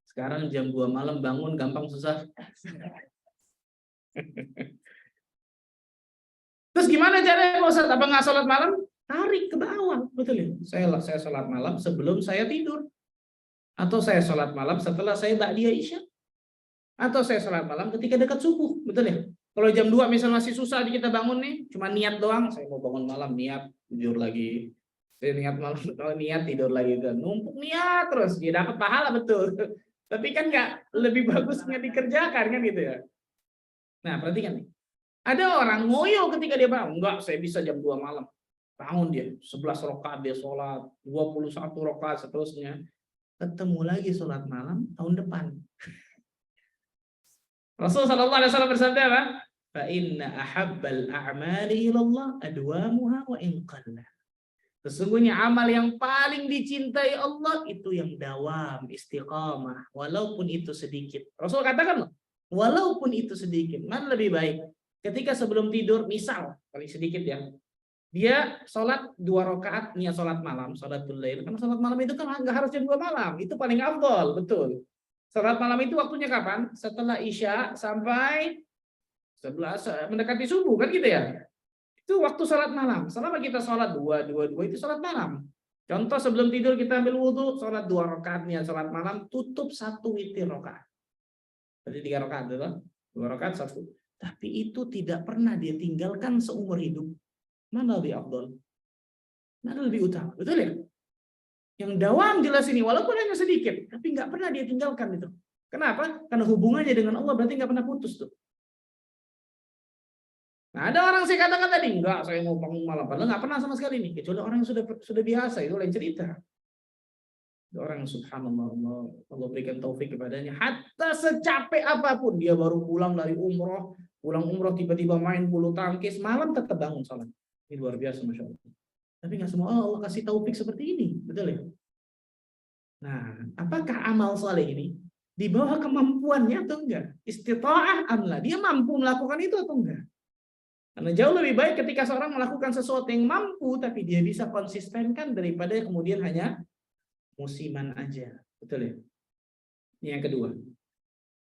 Sekarang jam 2 malam bangun gampang susah. Terus gimana caranya Ustaz? Apa nggak sholat malam? Tarik ke bawah, betul ya? Saya sholat malam sebelum saya tidur. Atau saya sholat malam setelah saya ba'diyah isya. Atau saya sholat malam ketika dekat subuh, betul ya? Kalau jam 2 misalnya masih susah kita bangun nih, cuma niat doang, saya mau bangun malam, niat, tidur lagi. Saya niat malam, kalau niat tidur lagi, dan numpuk niat terus, dia dapat pahala betul. Tapi kan nggak lebih bagus nggak dikerjakan kan gitu ya? Nah perhatikan nih, ada orang ngoyo ketika dia bangun, enggak, saya bisa jam 2 malam. Bangun dia, 11 rakaat dia sholat, 21 rakaat seterusnya. Ketemu lagi sholat malam tahun depan. Rasulullah SAW bersabda apa? Fa inna ahabbal a'mali ilallah adwamuha wa in qalla. Sesungguhnya amal yang paling dicintai Allah itu yang dawam, istiqamah, walaupun itu sedikit. Rasul katakan loh, walaupun itu sedikit. Mana lebih baik? Ketika sebelum tidur, misal paling sedikit ya, dia sholat 2 rakaat niat sholat malam, sholatul lail. Karena sholat malam itu kan nggak harus jam 2 malam, itu paling afdol, betul. Sholat malam itu waktunya kapan? Setelah isya sampai 11 mendekati subuh kan gitu ya. Itu waktu sholat malam. Selama kita sholat 2 itu sholat malam. Contoh sebelum tidur kita ambil wudhu, sholat 2 rakaat niat sholat malam, tutup 1 witir rakaat. Berarti 3 rakaat, 2 rakaat 1. Tapi itu tidak pernah dia tinggalkan seumur hidup. Mana lebih afdol? Mana lebih utama? Betul ya? Yang dawam jelas ini, walaupun hanya sedikit, tapi nggak pernah dia tinggalkan itu. Kenapa? Karena hubungannya dengan Allah berarti nggak pernah putus tuh. Nah, ada orang saya katakan tadi, enggak, saya mau bangun malam. Padahal nggak pernah sama sekali nih. Kecuali orang yang sudah biasa, itu lain cerita. Orang yang subhanallah, Allah berikan taufik kepadanya. Hatta secapek apapun, dia baru pulang dari umroh, pulang umroh tiba-tiba main bulu tangkis, malam tetap bangun salat. Ini luar biasa, Masya Allah. Tapi nggak semua Allah kasih taufik seperti ini, betul ya? Nah, apakah amal saleh ini di bawah kemampuannya atau enggak? Istita'ah amla, dia mampu melakukan itu atau enggak? Karena jauh lebih baik ketika seorang melakukan sesuatu yang mampu, tapi dia bisa konsistenkan daripada kemudian hanya musiman aja, betul ya? Ini yang kedua.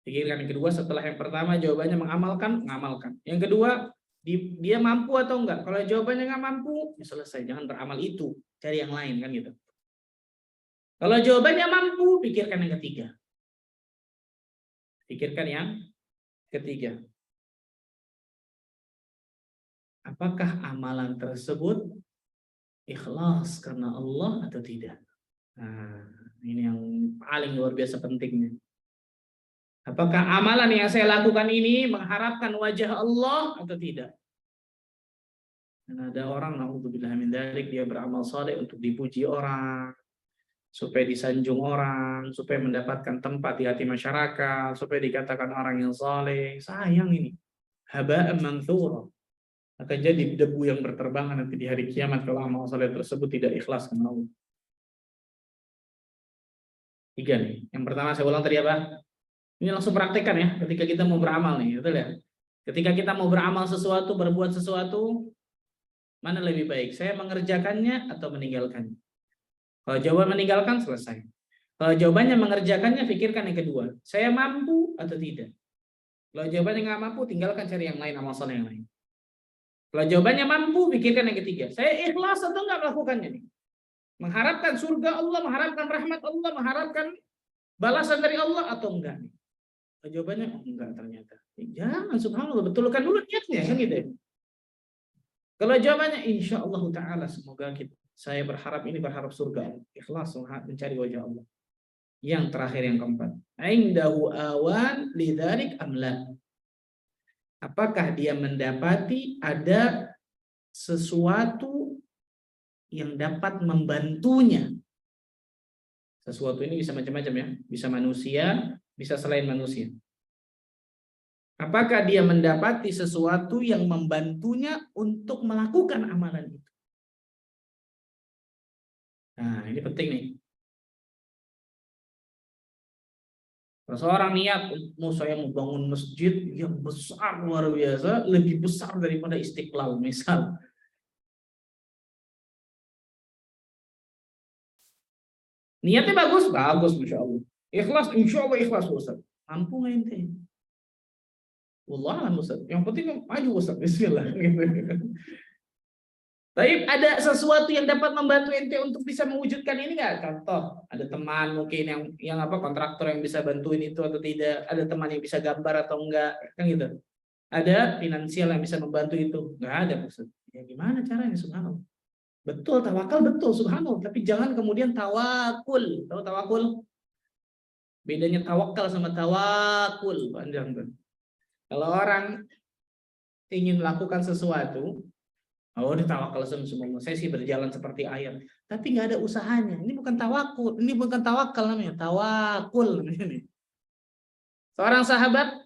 Pikirkan yang kedua setelah yang pertama jawabannya mengamalkan. Yang kedua, dia mampu atau enggak? Kalau jawabannya nggak mampu, ya selesai, jangan beramal itu, cari yang lain kan gitu. Kalau jawabannya mampu, pikirkan yang ketiga. Pikirkan yang ketiga. Apakah amalan tersebut ikhlas karena Allah atau tidak? Nah, ini yang paling luar biasa pentingnya. Apakah amalan yang saya lakukan ini mengharapkan wajah Allah atau tidak? Dan ada orang, naudzubillah min dzalik, dia beramal saleh untuk dipuji orang, supaya disanjung orang, supaya mendapatkan tempat di hati masyarakat, supaya dikatakan orang yang saleh. Sayang ini. Haba'an manthura. Akan jadi debu yang berterbangan nanti di hari kiamat kalau amal saleh tersebut tidak ikhlas karena Allah. 3 nih. Yang pertama saya ulang tadi apa? Ini langsung praktekkan ya ketika kita mau beramal nih, betul ya? Ketika kita mau beramal sesuatu, berbuat sesuatu, mana lebih baik? Saya mengerjakannya atau meninggalkannya? Kalau jawaban meninggalkan, selesai. Kalau jawabannya mengerjakannya, pikirkan yang kedua. Saya mampu atau tidak? Kalau jawabannya nggak mampu, tinggalkan cari yang lain, amal soleh yang lain. Kalau jawabannya mampu, pikirkan yang ketiga. Saya ikhlas atau enggak melakukannya nih? Mengharapkan surga Allah, mengharapkan rahmat Allah, mengharapkan balasan dari Allah atau enggak nih? Kalau jawabannya oh, enggak ternyata. Jangan, subhanallah, betulkan dulu niatnya kan gitu ya. Kalau jawabannya insya Allah Ta'ala semoga saya berharap surga Allah. Ikhlas mencari wajah Allah. Yang terakhir yang keempat. Indahu awan lidzalik amla. Apakah dia mendapati ada sesuatu yang dapat membantunya? Sesuatu ini bisa macam-macam ya. Bisa manusia, bisa selain manusia. Apakah dia mendapati sesuatu yang membantunya untuk melakukan amalan itu? Nah, ini penting nih. Seorang niat, saya mau bangun masjid yang besar luar biasa, lebih besar daripada Istiqlal misal. Niatnya bagus, masya Allah. Ikhlas, insya Allah ikhlas Ustaz. Mampu nggak ente? Wallah Ustaz. Yang penting maju Ustaz. Bismillah. Tapi ada sesuatu yang dapat membantu ente untuk bisa mewujudkan ini nggak? Contoh, ada teman mungkin yang kontraktor yang bisa bantuin itu atau tidak? Ada teman yang bisa gambar atau enggak? Kan gitu. Ada finansial yang bisa membantu itu? Nggak ada maksud. Ya gimana caranya? Subhanallah. Betul, tawakal betul, subhanallah. Tapi jangan kemudian tawakul. Tahu tawakul? Bedanya tawakal sama tawakul. Panjang tuh. Kalau orang ingin melakukan sesuatu, oh, ini tawakal semua. Saya sih berjalan seperti air, tapi nggak ada usahanya. Ini bukan tawakul, ini bukan tawakal namanya, tawakul namanya. Seorang sahabat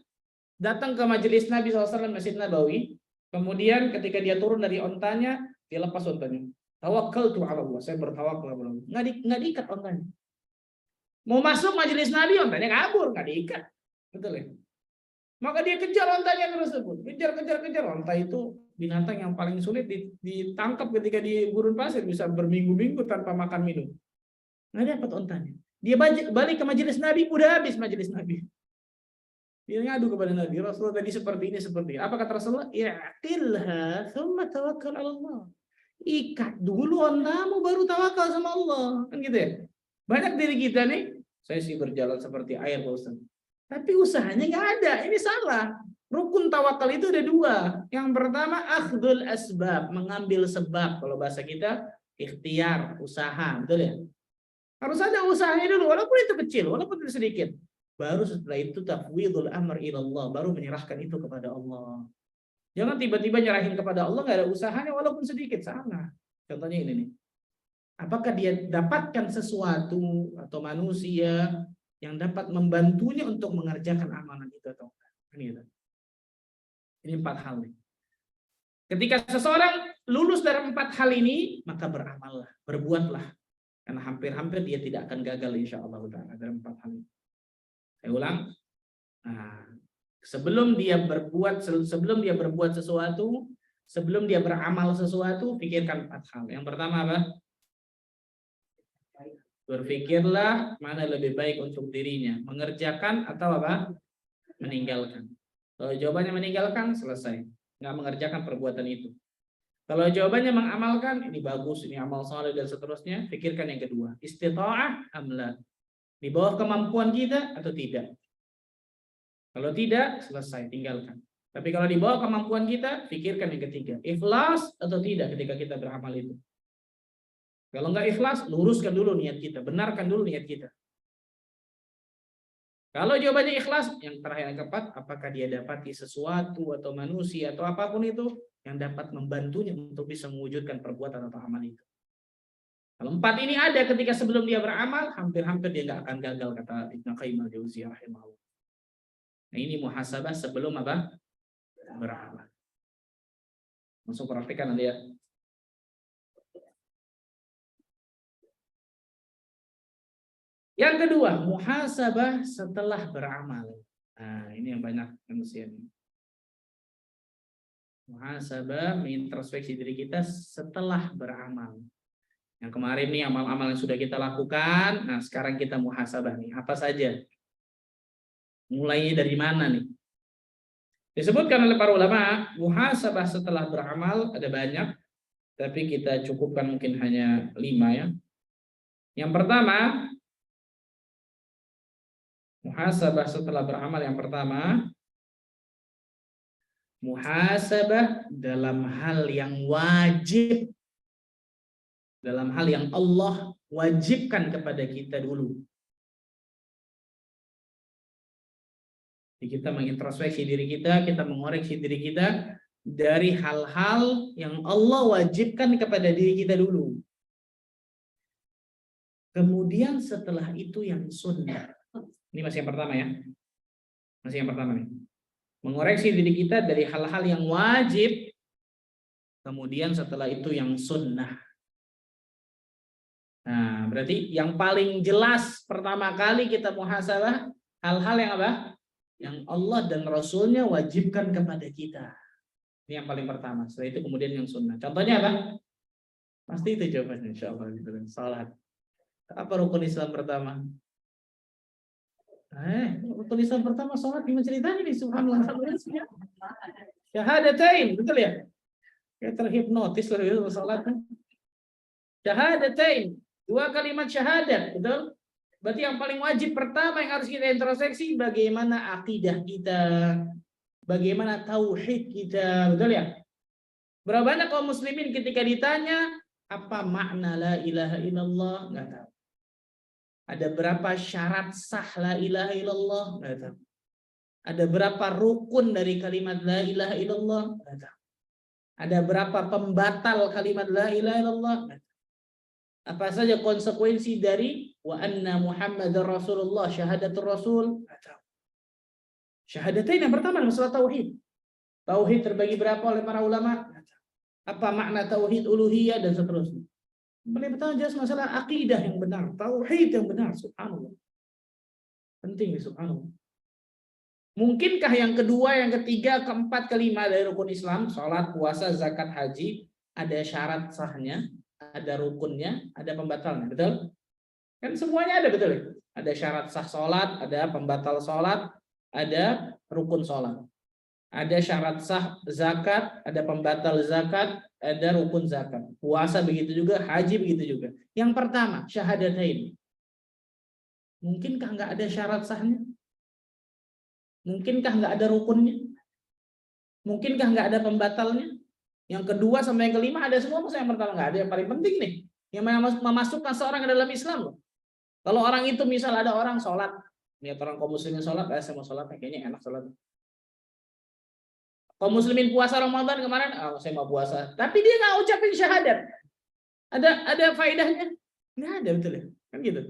datang ke majelis Nabi SAW Masjid Nabawi, kemudian ketika dia turun dari ontanya, dia lepas ontanya. Tawakal tu ala Allah, saya bertawakal kepada Allah. Nggak diikat ontanya. Mau masuk majelis Nabi, ontanya kabur, nggak diikat, betul ya? Maka dia kejar ontanya tersebut, kejar. Onta itu binatang yang paling sulit ditangkap ketika di gurun pasir, bisa berminggu-minggu tanpa makan minum. Nggak dapat ontanya. Dia balik ke majelis Nabi, udah habis majelis Nabi. Dia ngadu kepada Nabi, Rasulullah tadi seperti ini. Apa kata Rasulullah? I'tilha, thumma tawakkal ala Allah. Ikat dulu ontamu, baru tawakal sama Allah. Kan gitu ya. Banyak diri kita nih, saya sih berjalan seperti air, Pak Ustaz. Tapi usahanya nggak ada, ini salah. Rukun tawakal itu ada dua. Yang pertama akhdul asbab, mengambil sebab. Kalau bahasa kita ikhtiar, usaha, betul ya? Harus ada usahanya dulu, walaupun itu kecil, walaupun itu sedikit. Baru setelah itu tafwidul amr ilallah, baru menyerahkan itu kepada Allah. Jangan tiba-tiba nyerahin kepada Allah nggak ada usahanya walaupun sedikit, salah. Contohnya ini nih. Apakah dia dapatkan sesuatu atau manusia yang dapat membantunya untuk mengerjakan amalan itu atau enggak? Ini 4 hal nih. Ketika seseorang lulus dari 4 hal ini, maka beramallah, berbuatlah. Karena hampir-hampir dia tidak akan gagal insyaallah taala dari 4 hal ini. Saya ulang. Nah, sebelum dia berbuat sesuatu, sebelum dia beramal sesuatu, pikirkan 4 hal. Yang pertama apa? Berpikirlah mana lebih baik untuk dirinya, mengerjakan atau apa? Meninggalkan. Kalau jawabannya meninggalkan, selesai. Nggak mengerjakan perbuatan itu. Kalau jawabannya mengamalkan, ini bagus, ini amal saleh dan seterusnya, pikirkan yang kedua. Istita'ah amla. Di bawah kemampuan kita atau tidak? Kalau tidak, selesai, tinggalkan. Tapi kalau di bawah kemampuan kita, pikirkan yang ketiga. Ikhlas atau tidak ketika kita beramal itu? Kalau nggak ikhlas, luruskan dulu niat kita, benarkan dulu niat kita. Kalau jawabannya ikhlas, yang terakhir yang keempat, apakah dia dapati sesuatu atau manusia atau apapun itu yang dapat membantunya untuk bisa mewujudkan perbuatan atau amal itu. Kalau 4 ini ada ketika sebelum dia beramal, hampir-hampir dia nggak akan gagal, kata Ibnu Qayyim al-Jauziyah rahimahullah. Nah, ini muhasabah sebelum apa? Beramal. Langsung praktikkan nanti ya. Yang kedua, muhasabah setelah beramal. Nah, ini yang banyak manusia ini. Muhasabah, mengintrospeksi diri kita setelah beramal. Yang kemarin nih amal-amal yang sudah kita lakukan, nah sekarang kita muhasabah nih, apa saja? Mulainya dari mana nih? Disebutkan oleh para ulama, muhasabah setelah beramal ada banyak, tapi kita cukupkan mungkin hanya 5 ya. Yang pertama, muhasabah setelah beramal yang pertama, muhasabah dalam hal yang wajib, dalam hal yang Allah wajibkan kepada kita dulu. Jadi kita mengintrospeksi diri kita mengoreksi diri kita dari hal-hal yang Allah wajibkan kepada diri kita dulu. Kemudian setelah itu yang sunnah. Ini masih yang pertama ya. Masih yang pertama nih. Mengoreksi diri kita dari hal-hal yang wajib. Kemudian setelah itu yang sunnah. Nah, berarti yang paling jelas pertama kali kita muhasabah hal-hal yang apa? Yang Allah dan Rasulnya wajibkan kepada kita. Ini yang paling pertama. Setelah itu kemudian yang sunnah. Contohnya apa? Pasti itu jawabannya insya Allah. Salat. Apa rukun Islam pertama? Rukun Islam pertama salat, gimana ceritanya nih? Subhanallah. Syahadatain, betul ya? Kayak terhipnotis loh itu salat. Syahadatain, 2 kalimat syahadat, betul? Berarti yang paling wajib pertama yang harus kita introspeksi bagaimana akidah kita, bagaimana tauhid kita, betul ya? Berapa banyak kaum muslimin ketika ditanya apa makna la ilaha illallah, nggak tahu. Ada berapa syarat sah la ilaha illallah, nggak tahu. Ada berapa rukun dari kalimat la ilaha illallah, nggak tahu. Ada berapa pembatal kalimat la ilaha illallah, nggak tahu. Apa saja konsekuensi dari wa anna Muhammadar Rasulullah, syahadatul Rasul, nggak tahu. Syahadatain yang pertama masalah tauhid. Tauhid terbagi berapa oleh para ulama? Apa makna tauhid uluhiyah dan seterusnya. Paling pertama jelas masalah akidah yang benar, tauhid yang benar, subhanallah. Penting subhanallah. Mungkinkah yang kedua, yang ketiga, keempat, kelima dari rukun Islam, sholat, puasa, zakat, haji, ada syarat sahnya, ada rukunnya, ada pembatalnya, betul? Kan semuanya ada, betul? Ada syarat sah sholat, ada pembatal sholat, ada rukun sholat. Ada syarat sah zakat, ada pembatal zakat, ada rukun zakat. Puasa begitu juga, haji begitu juga. Yang pertama, syahadatain. Mungkinkah nggak ada syarat sahnya? Mungkinkah nggak ada rukunnya? Mungkinkah nggak ada pembatalnya? Yang kedua sampai yang kelima ada semua, masa yang pertama nggak ada? Yang paling penting nih, yang memasukkan seorang ke dalam Islam loh. Kalau orang itu misal ada orang sholat, lihat orang kaum muslimin sholat, saya mau sholat, kayaknya enak sholat. Kaum muslimin puasa Ramadan kemarin, saya mau puasa. Tapi dia nggak ucapin syahadat. Ada faedahnya? Nggak ada, betul ya? Kan gitu.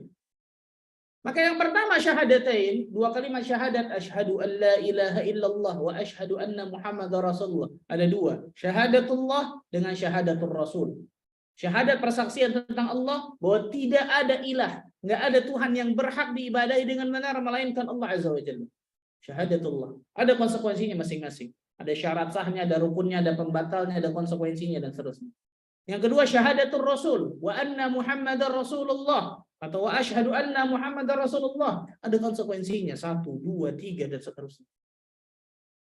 Maka yang pertama syahadatain, 2 kalimat syahadat, asyhadu an la ilaha illallah wa asyhadu anna Muhammadar Rasulullah. Ada 2, syahadatullah dengan syahadatul Rasul. Syahadat persaksian tentang Allah bahwa tidak ada ilah, nggak ada Tuhan yang berhak diibadahi dengan benar melainkan Allah Azza wa Jalla. Syahadatullah. Ada konsekuensinya masing-masing. Ada syarat sahnya, ada rukunnya, ada pembatalnya, ada konsekuensinya dan seterusnya. Yang kedua syahadatul Rasul, wa anna Muhammadar Rasulullah atau wa asyhadu anna Muhammadar Rasulullah. Ada konsekuensinya 1, 2, 3 dan seterusnya.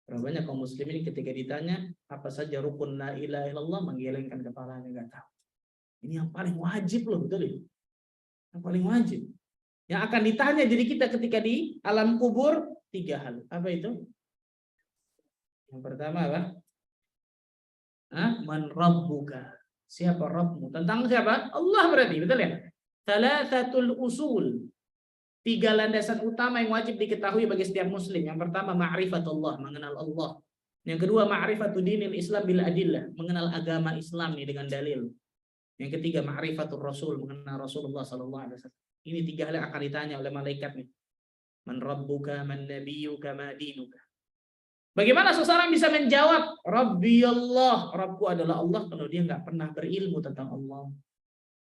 Berapa banyak kaum muslimin ketika ditanya apa saja rukun la ilaha illallah menggelengkan kepalanya, enggak tahu. Ini yang paling wajib loh, betul ya? Yang paling wajib. Yang akan ditanya diri kita ketika di alam kubur 3 hal. Apa itu? Yang pertama apa? Man rabbuka? Siapa Rabbmu? Tentang siapa? Allah berarti, betul ya? Thalathatul usul. 3 landasan utama yang wajib diketahui bagi setiap muslim. Yang pertama ma'rifatullah, mengenal Allah. Yang kedua ma'rifatul dinil Islam bil adillah, mengenal agama Islam nih dengan dalil. Yang ketiga ma'rifatul Rasul, mengenal Rasulullah sallallahu alaihi wasallam. Ini 3 hal yang akan ditanya oleh malaikat nih. Man rabbuka, man nabiyuka, ma dinuka. Bagaimana seseorang bisa menjawab Rabbi Allah, Rabbku adalah Allah, kalau dia nggak pernah berilmu tentang Allah,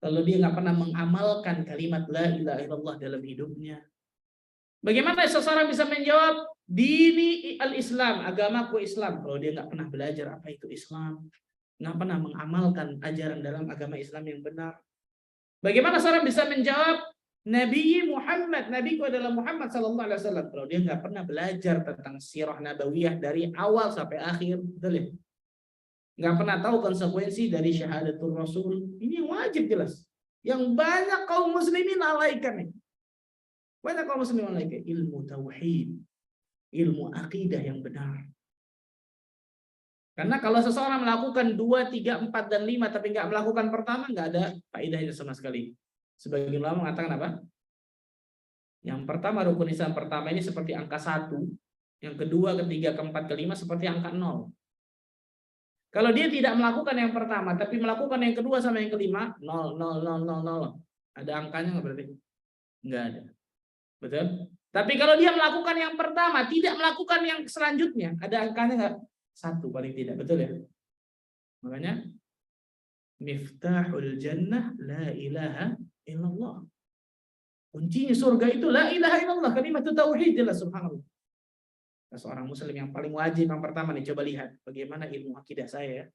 kalau dia nggak pernah mengamalkan kalimat la ilaha illallah dalam hidupnya? Bagaimana seseorang bisa menjawab dini al-Islam, agamaku Islam, kalau dia nggak pernah belajar apa itu Islam, nggak pernah mengamalkan ajaran dalam agama Islam yang benar? Bagaimana seorang bisa menjawab Nabi Muhammad, nabiku adalah Muhammad sallallahu alaihi wasallam. Kalau dia nggak pernah belajar tentang sirah nabawiyah dari awal sampai akhir, betul ya? Nggak pernah tahu konsekuensi dari syahadatul Rasul. Ini yang wajib jelas. Yang banyak kaum muslimin lalaikan nih. Banyak kaum muslimin lalaikan ilmu tauhid, ilmu akidah yang benar. Karena kalau seseorang melakukan 2, 3, 4, dan 5 tapi nggak melakukan pertama, nggak ada faedahnya sama sekali. Sebagian ulama mengatakan apa? Yang pertama, rukun Islam pertama ini seperti angka 1. Yang kedua, ketiga, keempat, kelima seperti angka 0. Kalau dia tidak melakukan yang pertama, tapi melakukan yang kedua sama yang kelima, 0, 0, 0, 0, 0. Ada angkanya nggak berarti? Nggak ada. Betul? Tapi kalau dia melakukan yang pertama, tidak melakukan yang selanjutnya, ada angkanya nggak? 1 paling tidak. Betul ya? Makanya, miftahul jannah la ilaha illallah. Kuncinya surga itu la ilaha illallah, kalimat tauhid, jelas, subhanallah. Seorang muslim yang paling wajib yang pertama nih, coba lihat bagaimana ilmu akidah saya.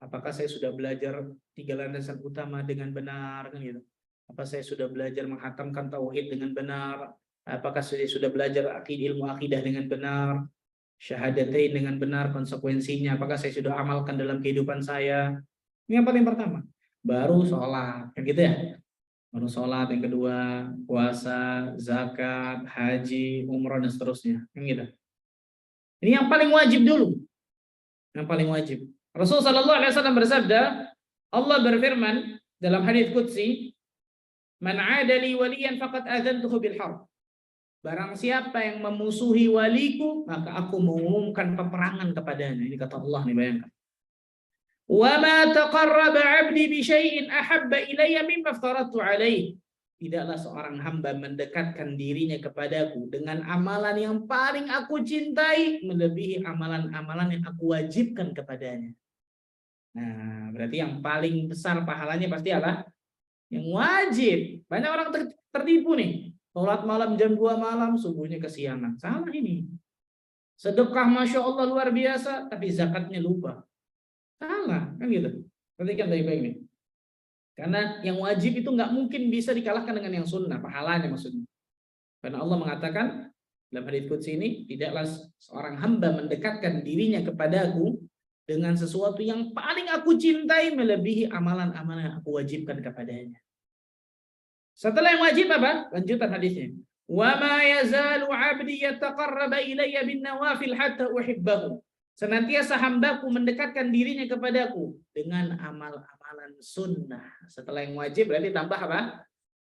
Apakah saya sudah belajar 3 landasan utama dengan benar kan gitu? Apa saya sudah belajar menghatamkan tauhid dengan benar? Apakah saya sudah belajar ilmu akidah dengan benar? Syahadatain dengan benar konsekuensinya, apakah saya sudah amalkan dalam kehidupan saya? Ini yang paling pertama. Baru sholat, kan gitu ya? Baru sholat, yang kedua puasa, zakat, haji, umroh, dan seterusnya, kan gitu. Ini yang paling wajib dulu. Yang paling wajib. Rasulullah SAW bersabda, Allah berfirman dalam hadits qudsi, "Man 'ada li waliyan faqad adzantuhu bil harb." Barang siapa yang memusuhi waliku, maka aku mengumumkan peperangan kepadanya. Ini kata Allah nih, bayangkan. Wa ma taqarraba 'abdi bi syai'in ahabba ilayya mimma aftaratu 'alaihi. Tidaklah seorang hamba mendekatkan dirinya kepadaku dengan amalan yang paling aku cintai melebihi amalan-amalan yang aku wajibkan kepadanya. Nah, berarti yang paling besar pahalanya pasti apa? Yang wajib. Banyak orang tertipu nih. Sholat malam jam 2 malam, subuhnya kesiangan. Salah ini. Sedekah Masya Allah luar biasa, tapi zakatnya lupa. Salah, kan gitu. Perhatikan baik-baik nih. Karena yang wajib itu nggak mungkin bisa dikalahkan dengan yang sunnah, pahalanya maksudnya. Karena Allah mengatakan dalam hadits qudsi ini, tidaklah seorang hamba mendekatkan dirinya kepadaku dengan sesuatu yang paling aku cintai melebihi amalan-amalan yang aku wajibkan kepadanya. Setelah yang wajib apa? Lanjutan hadisnya. Wa ma yazalu 'abdi yataqarraba ilayya bin nawafil hatta uhibbahu. Senantiasa hambaku mendekatkan dirinya kepadaku dengan amal-amalan sunnah. Setelah yang wajib berarti tambah apa?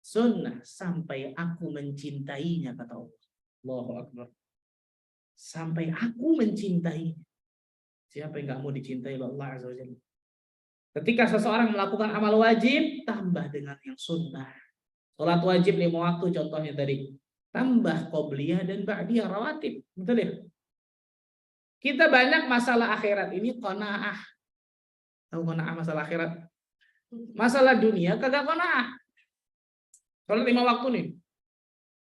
Sunnah sampai aku mencintainya, kata Allah. Allahu Akbar. Sampai aku mencintainya. Siapa yang nggak mau dicintai oleh Allah Azza wa Jalla? Ketika seseorang melakukan amal wajib, tambah dengan yang sunnah. Sholat wajib 5 waktu contohnya tadi. Tambah qobliyah dan ba'diyah rawatib. Betul ya? Kita banyak masalah akhirat ini qanaah. Tahu qanaah masalah akhirat? Masalah dunia kagak qanaah. Sholat 5 waktu nih.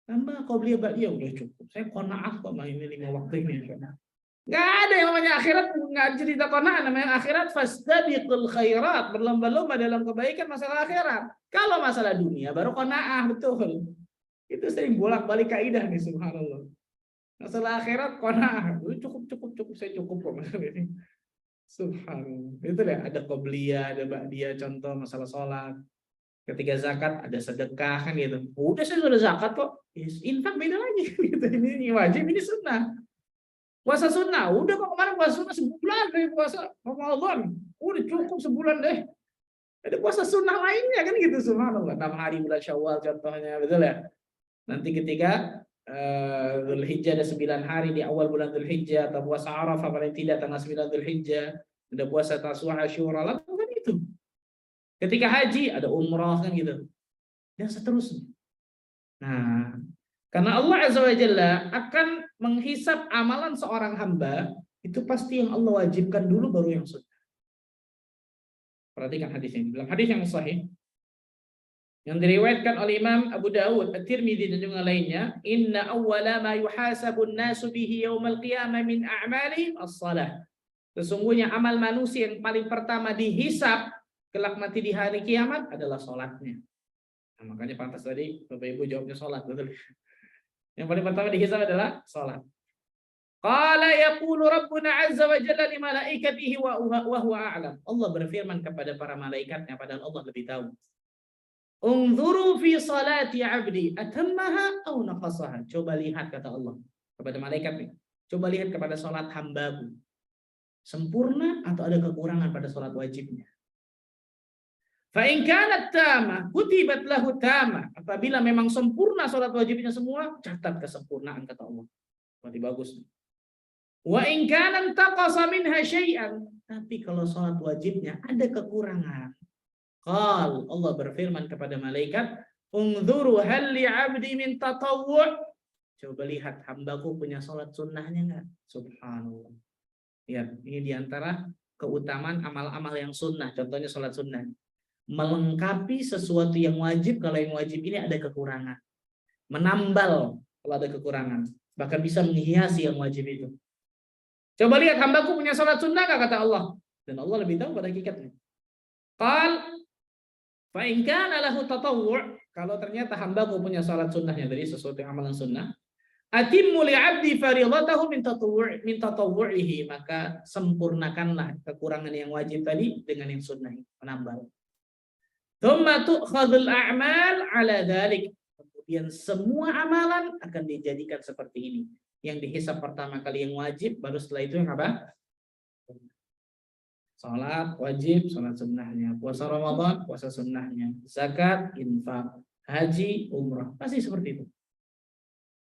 Tambah qobliyah ba'diyah udah cukup. Saya qanaah kok ini 5 waktu ini. Nggak ada yang namanya akhirat, nggak cerita qanaah. Namanya akhirat fastabiqul khairat, berlomba-lomba dalam kebaikan masalah akhirat. Kalau masalah dunia baru qanaah, betul. Itu sering bolak-balik kaidah nih, subhanallah. Masalah akhirat qanaah, cukup saya cukup kok masalah ini. Subhanallah. Itu ya, ada qobliyah, ada ba'diyah, contoh masalah sholat. Ketika zakat ada sedekah kan gitu. Udah saya sudah zakat kok. Infak beda lagi gitu. Ini wajib, ini sunnah. Puasa sunnah, udah kok kemarin puasa sunnah sebulan dari puasa Ramadan, udah cukup sebulan deh. Ada puasa sunnah lainnya kan gitu, subhanallah. 6 hari bulan Syawal contohnya, betul ya. Nanti ketika Dzulhijjah ada 9 hari di awal bulan Dzulhijjah, atau puasa Arafah paling tidak tanggal 9 Dzulhijjah, ada puasa Tasu'a, Asyura, lakukan itu. Ketika haji ada umrah kan gitu, dan seterusnya. Nah, karena Allah Azza wa Jalla akan menghisap amalan seorang hamba, itu pasti yang Allah wajibkan dulu baru yang sunnah. Perhatikan hadis ini. Dalam hadis yang sahih yang diriwayatkan oleh Imam Abu Dawud, At-Tirmidzi dan juga lainnya, inna awwala ma yuhasabun nasu bihi yaumal qiyamah min a'malihim as-shalah. Sesungguhnya amal manusia yang paling pertama dihisap kelak nanti di hari kiamat adalah salatnya. Nah, makanya pantas tadi Bapak Ibu jawabnya sholat, betul. Yang paling pertama dihisab adalah sholat. Qala yaqulu Rabbuna azza wa jalla li malaikatihi wa huwa a'lam. Allah berfirman kepada para malaikatnya, padahal Allah lebih tahu. Unzuru fi salati 'abdi atammaha aw naqasaha. Coba lihat, kata Allah kepada malaikat nih. Coba lihat kepada salat hambaku. Sempurna atau ada kekurangan pada salat wajibnya. Fa in kanat tamah kutibat lahu tamah. Apabila memang sempurna salat wajibnya semua, catat kesempurnaan, kata Allah. Berarti bagus. Wa in kana taqasa minha syai'an. Tapi kalau salat wajibnya ada kekurangan, qal, Allah berfirman kepada malaikat, unzuru hal li 'abdi min tatawwu'. Coba lihat hambaku punya salat sunnahnya enggak? Subhanallah. Ya, ini diantara keutamaan amal-amal yang sunnah. Contohnya salat sunnah. Melengkapi sesuatu yang wajib kalau yang wajib ini ada kekurangan. Menambal kalau ada kekurangan. Bahkan bisa menghiasi yang wajib itu. Coba lihat hambaku punya salat sunnah enggak, kata Allah. Dan Allah lebih tahu pada hakikatnya. Qal fa in kana lahu tatawwu', kalau ternyata hambaku punya salat sunnahnya dari sesuatu yang amalan sunnah, atimmu li 'abdi fardhatahu min tatawwu'ihi, maka sempurnakanlah kekurangan yang wajib tadi dengan yang sunnah, menambah. Tsumma tu'khadhul a'mal 'ala dzalik, kemudian semua amalan akan dijadikan seperti ini. Yang dihisab pertama kali yang wajib, baru setelah itu yang apa? Salat wajib, salat sunnahnya. Puasa Ramadan, puasa sunnahnya. Zakat, infak, haji, umrah. Pasti seperti itu.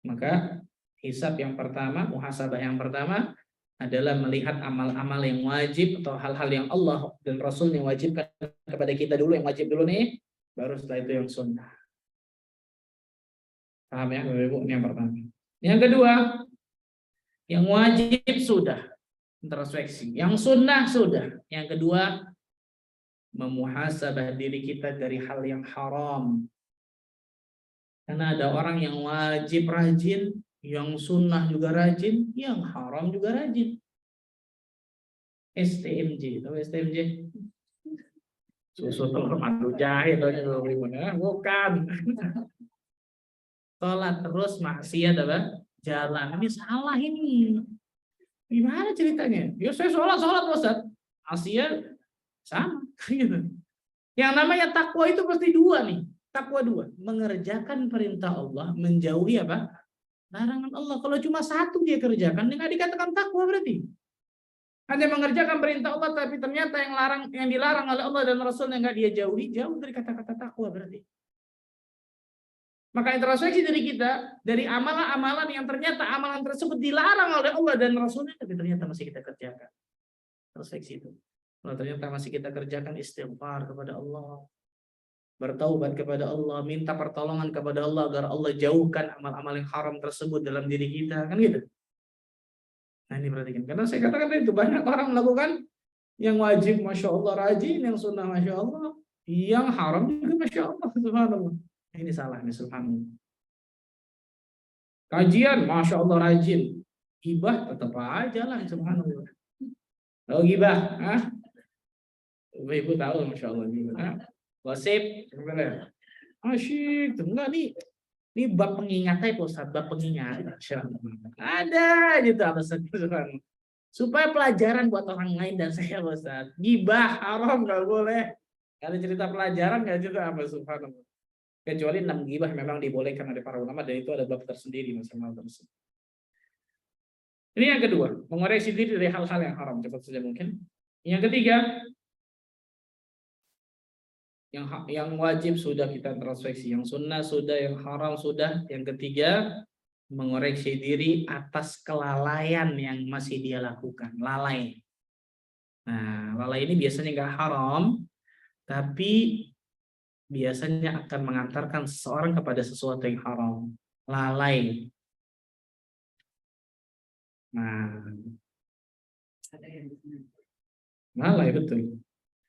Maka hisab yang pertama, muhasabah yang pertama adalah melihat amal-amal yang wajib atau hal-hal yang Allah dan Rasul yang wajibkan kepada kita dulu, yang wajib dulu nih, baru setelah itu yang sunnah. Paham ya, Bapak Ibu? Ini yang pertama. Yang kedua, yang wajib sudah introspeksi, yang sunnah sudah. Yang kedua, memuhasabah diri kita dari hal yang haram. Karena ada orang yang wajib rajin, yang sunnah juga rajin, yang haram juga rajin. STMJ, tahu STMJ? Susu telur madu jahe, bukan. Sholat terus maksiat apa? Jalan. Ini salah ini. Gimana ceritanya? Ya saya sholat Ustaz. Maksiat sama. Gitu. Yang namanya takwa itu pasti dua nih. Takwa dua. Mengerjakan perintah Allah, menjauhi apa? Larangan Allah. Kalau cuma satu dia kerjakan, nggak dikatakan takwa berarti. Hanya mengerjakan perintah Allah, tapi ternyata yang dilarang oleh Allah dan Rasul yang nggak dia jauhi, jauh dari kata-kata takwa berarti. Maka introspeksi dari kita, dari amalan-amalan yang ternyata amalan tersebut dilarang oleh Allah dan Rasulnya, tapi ternyata masih kita kerjakan. Introspeksi itu. Kalau ternyata masih kita kerjakan, istighfar kepada Allah, bertaubat kepada Allah, minta pertolongan kepada Allah agar Allah jauhkan amal-amal yang haram tersebut dalam diri kita, kan gitu. Nah ini perhatikan, karena saya katakan itu banyak orang melakukan yang wajib, masya Allah rajin, yang sunnah masya Allah, yang haram juga masya Allah, subhanallah. Ini salah nih, subhanallah. Kajian, masya Allah rajin, gibah tetap aja lah, subhanallah. Tahu gibah? Ibu tahu, masya Allah gibah. Gosip, asyik, enggak nih. Ini bab pengingat aja Ustaz, bab pengingat. Ada gitu alasan subhanallah. Supaya pelajaran buat orang lain dan saya Ustaz. Gibah haram enggak boleh. Kalau cerita pelajaran enggak juga apa subhanallah. Kecuali 6 gibah memang dibolehkan oleh para ulama dan itu ada bab tersendiri masalah tersebut. Ini yang kedua, mengoreksi diri dari hal-hal yang haram cepat saja mungkin. Yang ketiga, yang wajib sudah kita introspeksi, yang sunnah sudah, yang haram sudah. Yang ketiga, mengoreksi diri atas kelalaian yang masih dia lakukan, lalai. Nah, lalai ini biasanya nggak haram, tapi biasanya akan mengantarkan seseorang kepada sesuatu yang haram. Lalai. Nah, lalai betul.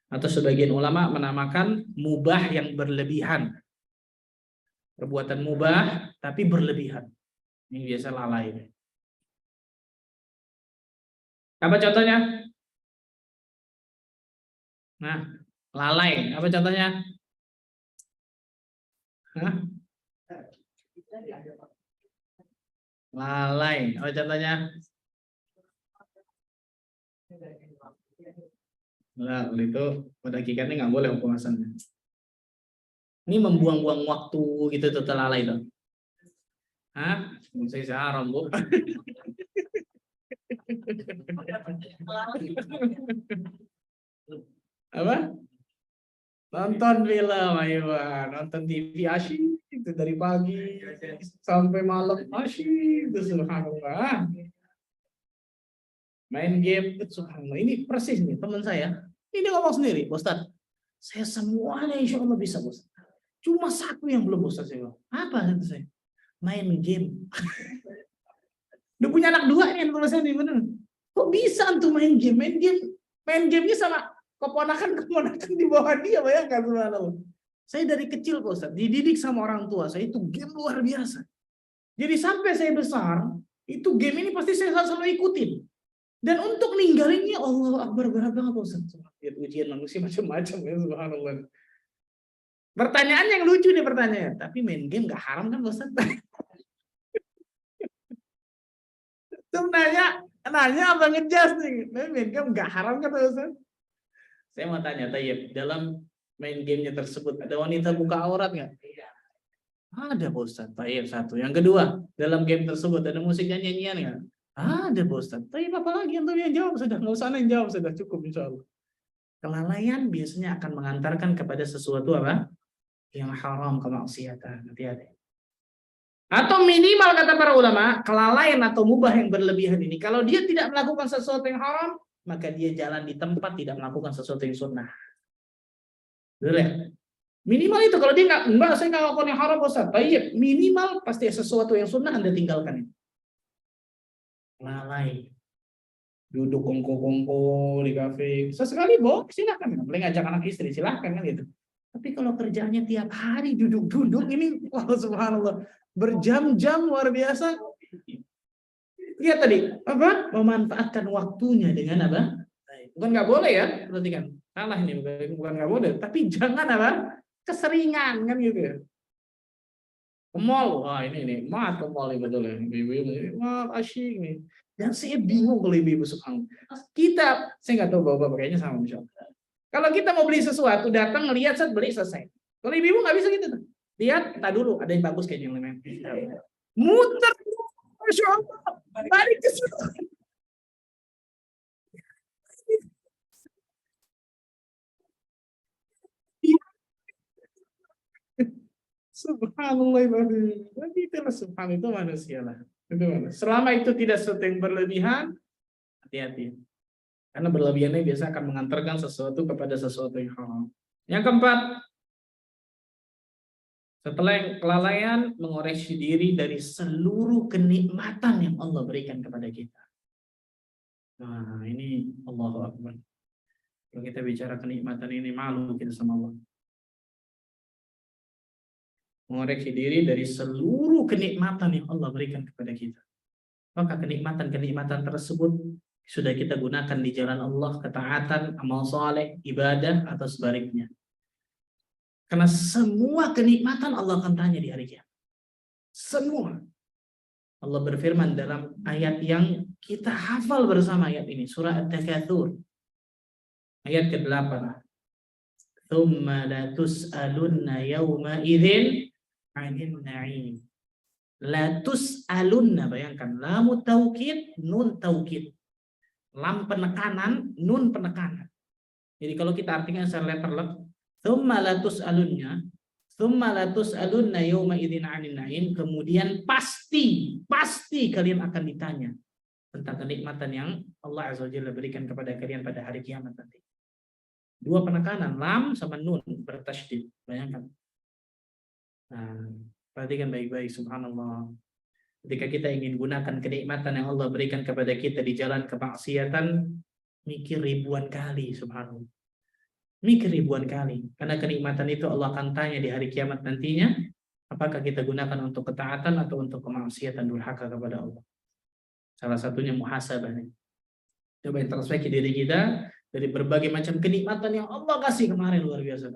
Atau sebagian ulama menamakan mubah yang berlebihan. Perbuatan mubah tapi berlebihan. Ini biasa lalai. Apa contohnya? Nah, lalai. Apa contohnya? Hah? Lalai. Apa contohnya? Nah, itu pada hakikatnya nggak boleh puasanya. Ini membuang-buang waktu gitu tuh lalai tuh. Hah? Saya haram, Bu. Apa? Nonton film, ayo nonton TV asyik itu dari pagi sampai malam asyik itu subhanallah. Main game itu subhanallah. Ini persis nih teman saya. Ini ngomong sendiri, Ustaz. Saya semuanya insya Allah bisa, Ustaz. Cuma satu yang belum, Ustaz. Apa kata saya? Main game. Udah punya anak 2 nih teman saya nih, bener. Kok bisa tuh main game? Main gamenya sama keponakan di bawah dia, bayangkan subhanallah. Saya dari kecil Pak Ustaz, dididik sama orang tua saya itu game luar biasa. Jadi sampai saya besar, itu game ini pasti saya selalu ikutin. Dan untuk ninggalinnya Allah Akbar, berat banget Pak Ustaz. Ujian manusia macam-macam ya subhanallah. Pertanyaan yang lucu nih pertanyaannya, tapi main game gak haram kan Pak Ustaz? Nanya apa ngejas nih? Main game gak haram kan Pak Ustaz? Saya mau tanya, Tayyib, dalam main gamenya tersebut ada wanita buka aurat nggak? Ada Pak Ustaz. Tayyib satu. Yang kedua, dalam game tersebut ada musik dan nyanyian nggak? Ada Pak Ustaz. Tayyib apa lagi yang jawab sudah, nggak usah yang jawab sudah cukup insya Allah. Kelalaian biasanya akan mengantarkan kepada sesuatu apa? Yang haram, kemaksiatan. Hati-hati. Atau minimal kata para ulama, kelalaian atau mubah yang berlebihan ini, kalau dia tidak melakukan sesuatu yang haram, maka dia jalan di tempat tidak melakukan sesuatu yang sunnah. Betul ya? Minimal itu, kalau dia enggak saya nggak lakukan yang haram Ustaz. Baik, minimal pasti sesuatu yang sunnah Anda tinggalkan. Lalai. Duduk kongko-kongko di kafe. Sesekali silakan. Boleh ngajak anak istri, silakan kan gitu. Tapi kalau kerjaannya tiap hari duduk-duduk ini, wah subhanallah, berjam-jam luar biasa. Lihat tadi, apa? Memanfaatkan waktunya dengan apa? Bukan nggak boleh ya, perhatikan. Salah ini, bukan nggak boleh, tapi jangan apa? Keseringan kan gitu ya. Ke mall, wah ini mat ke mall betul ya. Ibu-ibu, wah asyik nih. Dan saya bingung kalau ibu-ibu suka. Saya nggak tahu bapak kayaknya sama misalnya. Kalau kita mau beli sesuatu, datang ngelihat set beli selesai. Kalau ibu-ibu nggak bisa gitu tuh. Lihat, tak dulu ada yang bagus kayaknya yang lain. Muter, masya Allah, balik ke situ. Subhanallah, tapi itulah subhan itu manusia lah. Selama itu tidak sesuatu yang berlebihan, hati-hati. Karena berlebihannya biasa akan mengantarkan sesuatu kepada sesuatu yang haram. Yang keempat, setelah kelalaian, mengoreksi diri dari seluruh kenikmatan yang Allah berikan kepada kita. Nah, ini Allahu Akbar. Kalau kita bicara kenikmatan ini, malu kita sama Allah. Mengoreksi diri dari seluruh kenikmatan yang Allah berikan kepada kita. Maka kenikmatan-kenikmatan tersebut sudah kita gunakan di jalan Allah, ketaatan, amal soleh, ibadah, atau sebaliknya. Karena semua kenikmatan Allah akan tanya di hari kiamat. Semua. Allah berfirman dalam ayat yang kita hafal bersama ayat ini. Surah At-Takatsur. Ayat ke-8. Tsumma la tus'alunna yawma idzin 'anil na'im. La tus'alunna, bayangkan. Lam taukid, nun taukid. Lam penekanan, nun penekanan. Jadi kalau kita artikan secara letterlek, tsumma la tus'alunna yawma idzin 'anil na'im, kemudian pasti kalian akan ditanya tentang kenikmatan yang Allah Azza wa Jalla berikan kepada kalian pada hari kiamat nanti. Dua penekanan, lam sama nun bertasydid. Bayangkan. Nah, perhatikan baik-baik, subhanallah. Ketika kita ingin gunakan kenikmatan yang Allah berikan kepada kita di jalan kemaksiatan, mikir ribuan kali, subhanallah. Mikir ribuan kali. Karena kenikmatan itu Allah akan tanya di hari kiamat nantinya, apakah kita gunakan untuk ketaatan atau untuk kemaksiatan, durhaka kepada Allah. Salah satunya muhasabah. Coba introspeksi diri kita dari berbagai macam kenikmatan yang Allah kasih kemarin, luar biasa.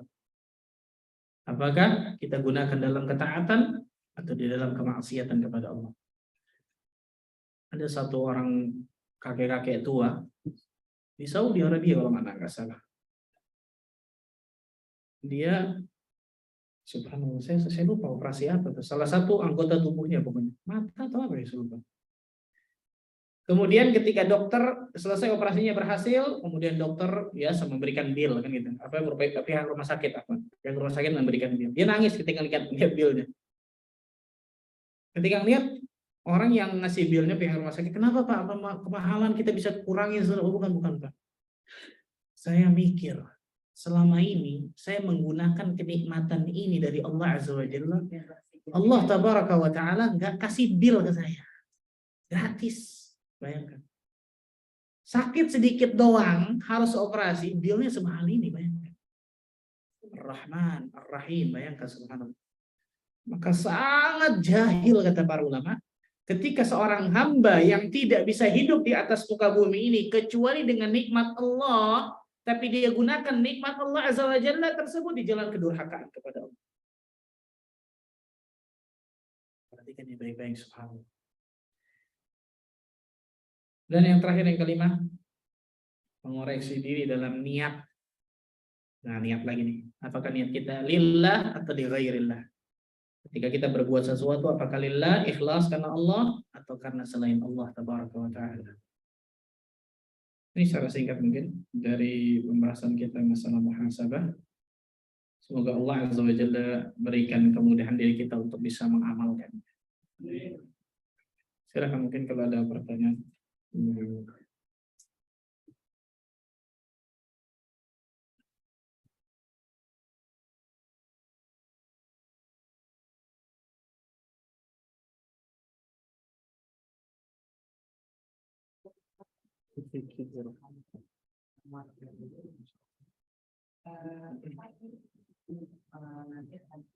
Apakah kita gunakan dalam ketaatan atau di dalam kemaksiatan kepada Allah? Ada satu orang kakek-kakek tua di Saudi Arabia kalau nggak salah. Dia, subhanallah, saya lupa operasi apa tuh. Salah satu anggota tubuhnya pokoknya. Mata atau apa ya, saya lupa. Kemudian ketika dokter selesai operasinya berhasil, kemudian dokter biasa memberikan bill kan gitu. Apa pihak rumah sakit apa? Pihak rumah sakit memberikan bill. Dia nangis ketika lihat billnya. Ketika lihat orang yang ngasih billnya pihak rumah sakit, kenapa Pak? Apa kemahalan kita bisa kurangi? Oh, bukan Pak. Saya mikir, selama ini saya menggunakan kenikmatan ini dari Allah Azza wa Jalla. Allah Tabaraka wa Ta'ala nggak kasih bill ke saya. Gratis. Bayangkan. Sakit sedikit doang, harus operasi, billnya semahal ini, bayangkan. Ar-Rahman, Ar-Rahim, bayangkan, subhanallah. Maka sangat jahil, kata para ulama, ketika seorang hamba yang tidak bisa hidup di atas muka bumi ini, kecuali dengan nikmat Allah, tapi dia gunakan nikmat Allah Azza wa Jalla tersebut di jalan kedurhakaan kepada Allah. Perhatikan ini baik-baik, subhanallah. Dan yang terakhir, yang kelima, mengoreksi diri dalam niat. Nah, niat lagi nih. Apakah niat kita lillah atau li ghairillah? Ketika kita berbuat sesuatu, apakah lillah, ikhlas karena Allah, atau karena selain Allah Tabaraka wa Ta'ala? Ini secara singkat mungkin dari pembahasan kita masalah muhasabah. Semoga Allah Azza wa Jalla berikan kemudahan diri kita untuk bisa mengamalkan. Silakan mungkin kalau ada pertanyaan. Nanti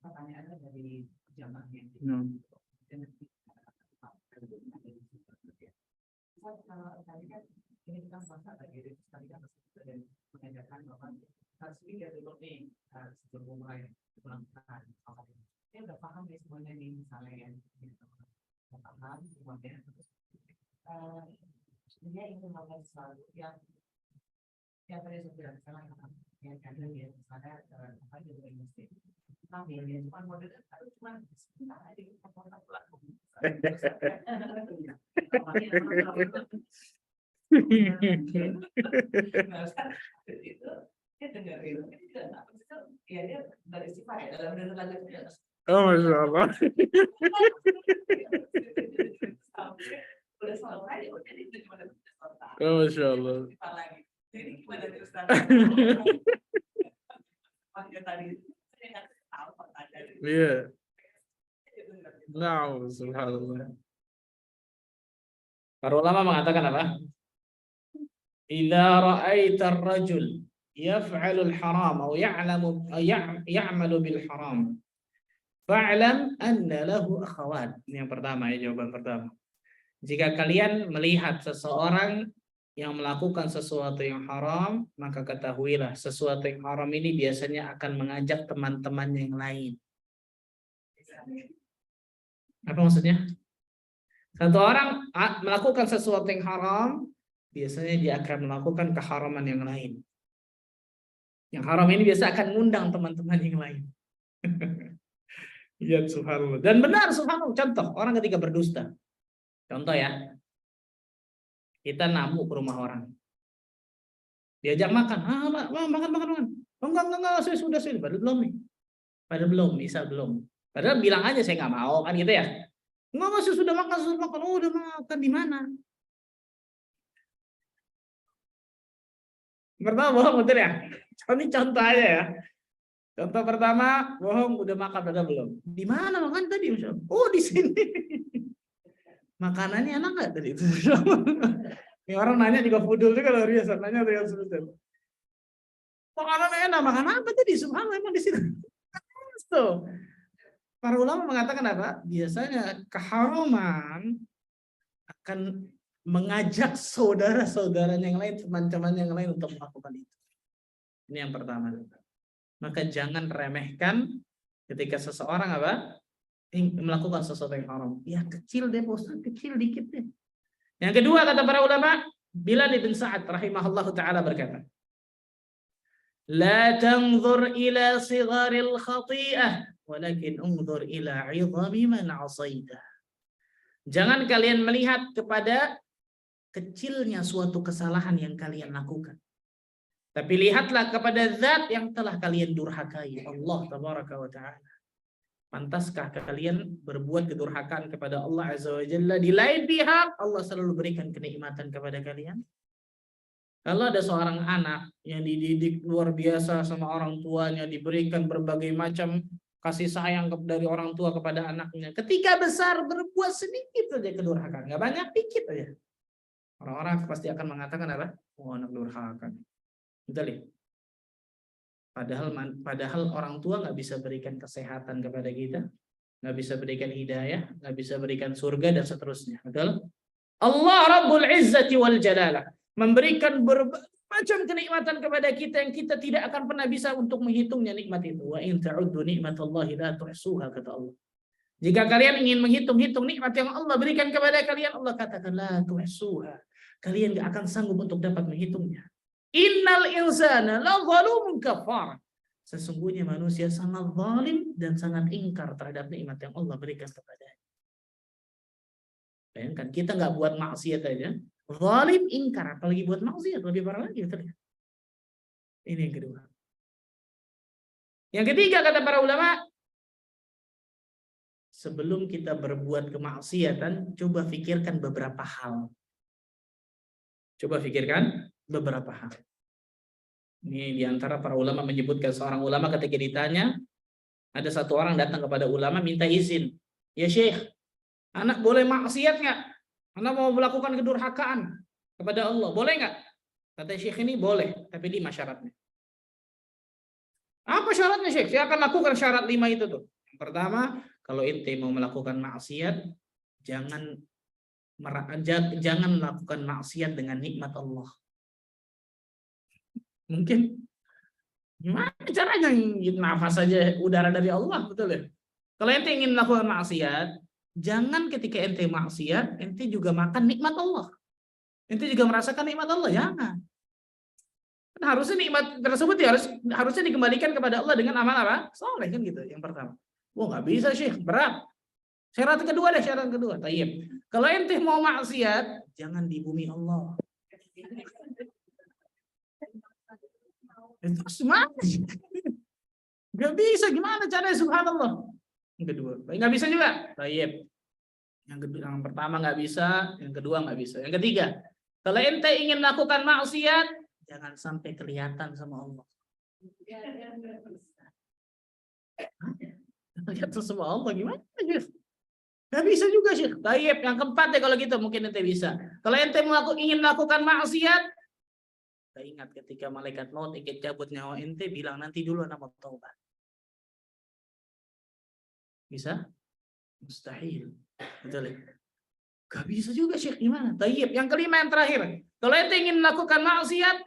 pertanyaannya dari jamaahnya. Kalau tadi kan ini kita bahas lagi, tadi kan dan menanyakan bahwa harus pikir dulu nih sebelum mulai berangkat. Saya udah paham nih semuanya nih, misalnya yang paham semuanya. Dia ingin melakukan sesuatu yang tadi sudah salah yang kadang ya misalnya apa yang juga mesti tapi dia cuma model atau cuma sebentar aja kita kontak pelaku. Itu dia dengerin ya dia dari sifat ya dalam dengar lagu itu. Oh, Masya Allah. Udah selesai udah itu cuma ada selesai. Oh, Masya Allah. Jadi gimana nih Ustaz? Makanya tadi saya nggak tahu pertanyaan. Iya. Nah, subhanallah. Para ulama mengatakan apa? Idza ra'aita ar-rajul yaf'alu al-haram aw ya'malu bil haram fa'lam anna lahu akhawat. Ini yang pertama ya, jawaban pertama. Jika kalian melihat seseorang yang melakukan sesuatu yang haram, maka ketahuilah sesuatu yang haram ini biasanya akan mengajak teman-teman yang lain. Apa maksudnya? Satu orang melakukan sesuatu yang haram, biasanya dia akan melakukan keharaman yang lain. Yang haram ini biasa akan mengundang teman-teman yang lain. Ya subhanallah. Dan benar subhanallah. Contoh, orang ketika berdusta. Contoh ya. Kita namu ke rumah orang. Diajak makan. Makan. Oh, enggak, saya sudah. Padahal belum nih. Misal belum. Padahal bilang aja saya nggak mau, kan gitu ya. Enggak, saya sudah makan. Oh, udah makan di mana? Pertama bohong, betul ya? Ini contoh aja ya. Contoh pertama, bohong, udah makan, padahal belum. Di mana makan tadi? Oh, di sini. Makanannya enak nggak tadi itu? Ini orang nanya juga fudul juga luar biasa, nanya dengan sebetulnya. Makanannya enak, makan apa tadi? Subhanallah, emang di sini. So, para ulama mengatakan apa? Biasanya keharaman akan mengajak saudara-saudara yang lain, teman-teman yang lain untuk melakukan itu. Ini yang pertama. Maka jangan remehkan Ketika seseorang melakukan sesuatu yang haram, ya kecil deh Ustaz, kecil dikit deh. Yang kedua kata para ulama, Bilal bin Sa'ad rahimahullahu taala berkata, "La tanzur ila sigharil khati'ah, walakin unzur ila 'idhami man 'asaitah." Jangan kalian melihat kepada kecilnya suatu kesalahan yang kalian lakukan, tapi lihatlah kepada zat yang telah kalian durhakai, Allah tabaraka wa ta'ala. Pantaskah kalian berbuat kedurhakaan kepada Allah azza wa jalla, di lain pihak Allah selalu berikan kenikmatan kepada kalian? Kalau ada seorang anak yang dididik luar biasa sama orang tuanya, diberikan berbagai macam kasih sayang dari orang tua kepada anaknya, ketika besar berbuat sedikit saja kedurhakaan, nggak banyak, dikit aja, orang-orang pasti akan mengatakan apa? Oh, anak durhaka. Betul ya? Padahal orang tua nggak bisa berikan kesehatan kepada kita, nggak bisa berikan hidayah, nggak bisa berikan surga dan seterusnya. Betul? Allah Rabbul Izzati wal Jalalah memberikan berbagai macam kenikmatan kepada kita yang kita tidak akan pernah bisa untuk menghitungnya nikmat itu. Wa in ta'uddu nikmatallahi la tuhsuha, kata Allah. Jika kalian ingin menghitung-hitung nikmat yang Allah berikan kepada kalian, Allah katakan la tuhsuha. Kalian nggak akan sanggup untuk dapat menghitungnya. Innal insana la zalumun kafar. Sesungguhnya manusia sangat zalim dan sangat ingkar terhadap nikmat yang Allah berikan kepadanya. Bayangkan, kita nggak buat maksiat aja, zalim, ingkar, apalagi buat maksiat, lebih parah lagi. Ini yang kedua. Yang ketiga kata para ulama, sebelum kita berbuat kemaksiatan, coba pikirkan beberapa hal. Coba pikirkan beberapa hal. Ini diantara para ulama menyebutkan, seorang ulama ketika ditanya, ada satu orang datang kepada ulama minta izin. Ya Syekh, anak boleh maksiat nggak? Anak mau melakukan kedurhakaan kepada Allah, boleh nggak? Kata Syekh ini boleh, tapi 5 syaratnya. Apa syaratnya Syekh? Saya akan lakukan syarat 5 itu tuh. Yang pertama, kalau ente mau melakukan maksiat, jangan melakukan maksiat dengan nikmat Allah. Mungkin gimana caranya, nafas saja udara dari Allah, betul ya? Kalau ente ingin melakukan maksiat, jangan ketika ente maksiat, ente juga makan nikmat Allah. Ente juga merasakan nikmat Allah, jangan. Harusnya nikmat tersebut ya harusnya dikembalikan kepada Allah dengan amal apa? Soleh, kan gitu. Yang pertama. Wah, nggak bisa Syekh, berat. Syarat kedua. Tayyib. Kalau ente mau maksiat, jangan di bumi Allah. Itu semangat. Nggak bisa, gimana caranya, subhanallah. Yang kedua, nggak bisa juga. Tayyib. Yang pertama nggak bisa, yang kedua nggak bisa. Yang ketiga, kalau ente ingin melakukan maksiat, jangan sampai kelihatan sama Allah. Kelihatan sama Allah gimana? Nggak bisa juga Syekh. Tayyib. Yang keempat ya kalau gitu mungkin ente bisa. Kalau ente ingin melakukan maksiat, ingat ketika malaikat maut ingin cabut nyawa ente, bilang nanti dulu anak mau taubat. Bisa? Mustahil. Betul ya? Gak bisa juga Syekh, gimana? Tayyib. Yang kelima, yang terakhir. Kalau ente ingin melakukan maksiat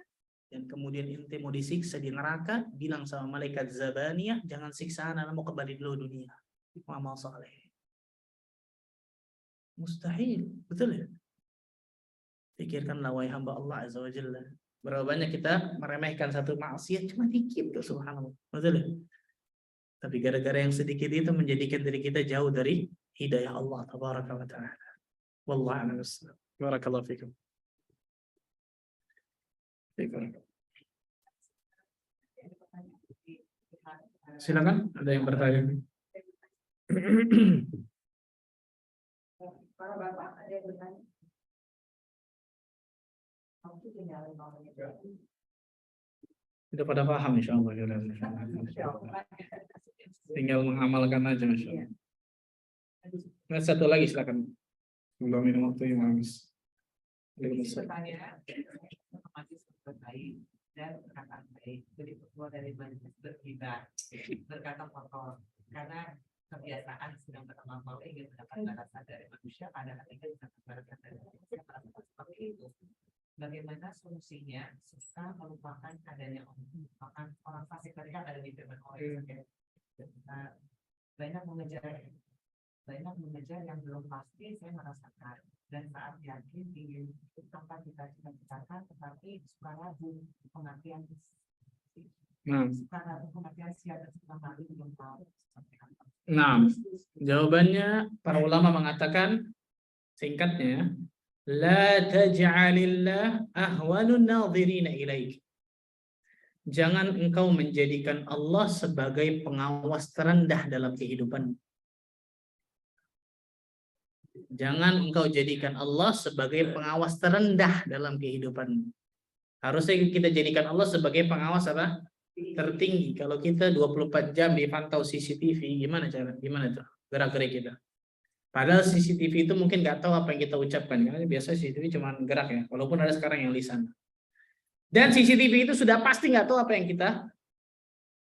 dan kemudian ente mau disiksa di neraka, bilang sama malaikat Zabaniyah, jangan siksa anak, mau kembali dulu dunia. Amal saleh. Mustahil. Betul ya? Pikirkanlah wahai hamba Allah azza wa jalla. Berapa banyak kita meremehkan satu maksiat, cuma dikit tuh, subhanallah. Betul ya? Tapi gara-gara yang sedikit itu menjadikan diri kita jauh dari hidayah Allah tabaraka wa ta'ala. Wallahu a'lam bissawab. Barakallahu fikum. Silakan, ada yang bertanya. Para bapak ada yang bertanya. Sudah pada paham insyaallah. Tinggal mengamalkan aja insyaallah. Nah, satu lagi silakan. Belum minum waktu yang habis. Pertanyaan otomatis berbaik dan perkataan baik. Jadi keluar dari majelis berkita, berkata kotor. Karena kebiasaan sedang beramal ingin mendapat balasan dari manusia, pada ketika mendapat balasan dari manusia seperti itu. Bagaimana solusinya serta melupakan adanya orang fasik, tadi kan ada di firman Allah banyak mengejar yang belum pasti, saya merasakan, dan saat yakin ingin tempat kita cita-citakan, tetapi suka ragu kematian siapa kembali belum tahu sampai kapan. Nah, jawabannya para ulama mengatakan singkatnya, la taj'alillah ahwanun nadhirina ilaik. Jangan engkau menjadikan Allah sebagai pengawas terendah dalam kehidupan. Jangan engkau jadikan Allah sebagai pengawas terendah dalam kehidupan. Harusnya kita jadikan Allah sebagai pengawas apa? Tertinggi. Kalau kita 24 jam dipantau CCTV, gimana tuh gerak-gerik kita? Padahal CCTV itu mungkin nggak tahu apa yang kita ucapkan, karena biasa CCTV cuma gerak ya, walaupun ada sekarang yang lisan. Dan CCTV itu sudah pasti nggak tahu apa yang kita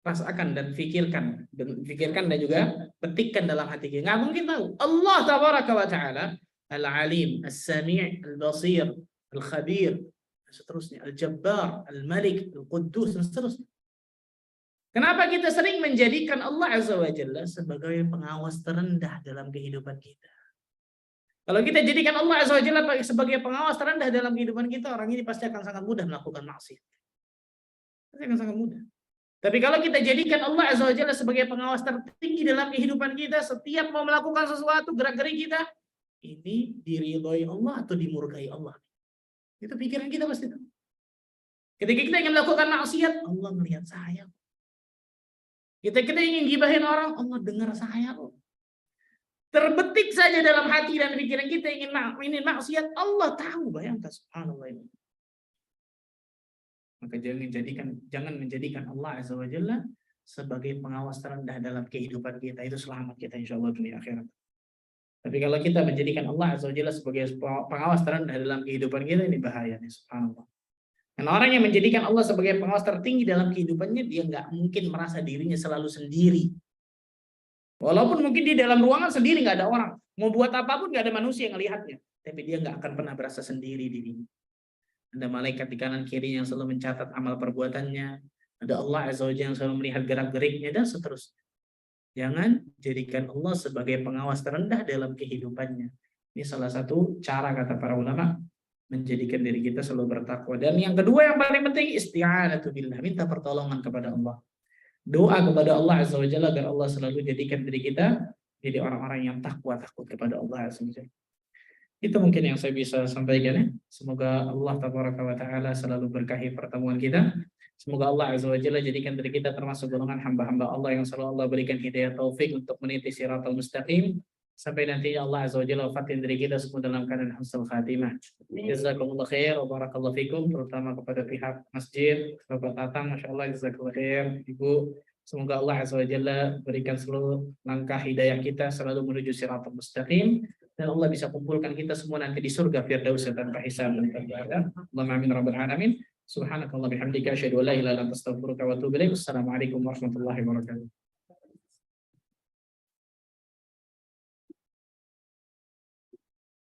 rasakan dan pikirkan dan juga petikkan dalam hati kita. Nggak mungkin tahu. Allah tabaraka wa ta'ala al-alim, as-sami', al-basir, al-khabir, seterusnya, al-jabbar, al-malik, al-quddus, dan seterusnya. Kenapa kita sering menjadikan Allah azza wa jalla sebagai pengawas terendah dalam kehidupan kita? Kalau kita jadikan Allah azza wa jalla sebagai pengawas terendah dalam kehidupan kita, orang ini pasti akan sangat mudah melakukan maksiat. Pasti akan sangat mudah. Tapi kalau kita jadikan Allah azza wa jalla sebagai pengawas tertinggi dalam kehidupan kita, setiap mau melakukan sesuatu, gerak-gerik kita, ini diridhoi Allah atau dimurkai Allah? Itu pikiran kita pasti. Ketika kita ingin melakukan maksiat, Allah melihat saya. Kita ingin gibahin orang, Allah dengar saya kok. Terbetik saja dalam hati dan pikiran kita ingin maksiat, Allah tahu, bayangkan, subhanallah ini. Maka jangan menjadikan Allah azza wa jalla sebagai pengawas terendah dalam kehidupan kita. Itu selamat kita insyaallah dunia akhirat. Tapi kalau kita menjadikan Allah azza wa jalla sebagai pengawas terendah dalam kehidupan kita, ini bahaya nih, subhanallah. Dan orang yang menjadikan Allah sebagai pengawas tertinggi dalam kehidupannya, dia nggak mungkin merasa dirinya selalu sendiri. Walaupun mungkin di dalam ruangan sendiri, nggak ada orang. Mau buat apapun, nggak ada manusia yang melihatnya. Tapi dia nggak akan pernah berasa sendiri dirinya. Ada malaikat di kanan kiri yang selalu mencatat amal perbuatannya. Ada Allah azza wa jalla yang selalu melihat gerak-geriknya, dan seterusnya. Jangan jadikan Allah sebagai pengawas terendah dalam kehidupannya. Ini salah satu cara, kata para ulama, menjadikan diri kita selalu bertakwa. Dan yang kedua yang paling penting, isti'anatu billah, minta pertolongan kepada Allah. Doa kepada Allah azza wa jalla agar Allah selalu jadikan diri kita jadi orang-orang yang takut kepada Allah azza wa jalla. Itu mungkin yang saya bisa sampaikan ya. Semoga Allah tabaraka wa ta'ala selalu berkahi pertemuan kita. Semoga Allah azza wa jalla jadikan diri kita termasuk golongan hamba-hamba Allah yang selalu Allah berikan hidayah taufik untuk meniti siratal mustaqim. Sampai nanti Allah azza wa jalla wafatin diri kita semua dalam keadaan husnul khatimah. Jazakumullah khair wa barakallahu fikum, terutama kepada pihak masjid, Bapak Tatang, masyaallah jazakallahu khair, Ibu. Semoga Allah azza wa jalla berikan seluruh langkah hidayah kita selalu menuju siratal mustaqim, dan Allah bisa kumpulkan kita semua nanti di surga firdaus tanpa hisab dan tanpa adab. Allahumma amin rabbal alamin. Subhanakallah bihamdika asyhadu an la ilaha illa anta astaghfiruka wa atubu ilaik. Assalamualaikum warahmatullahi wabarakatuh.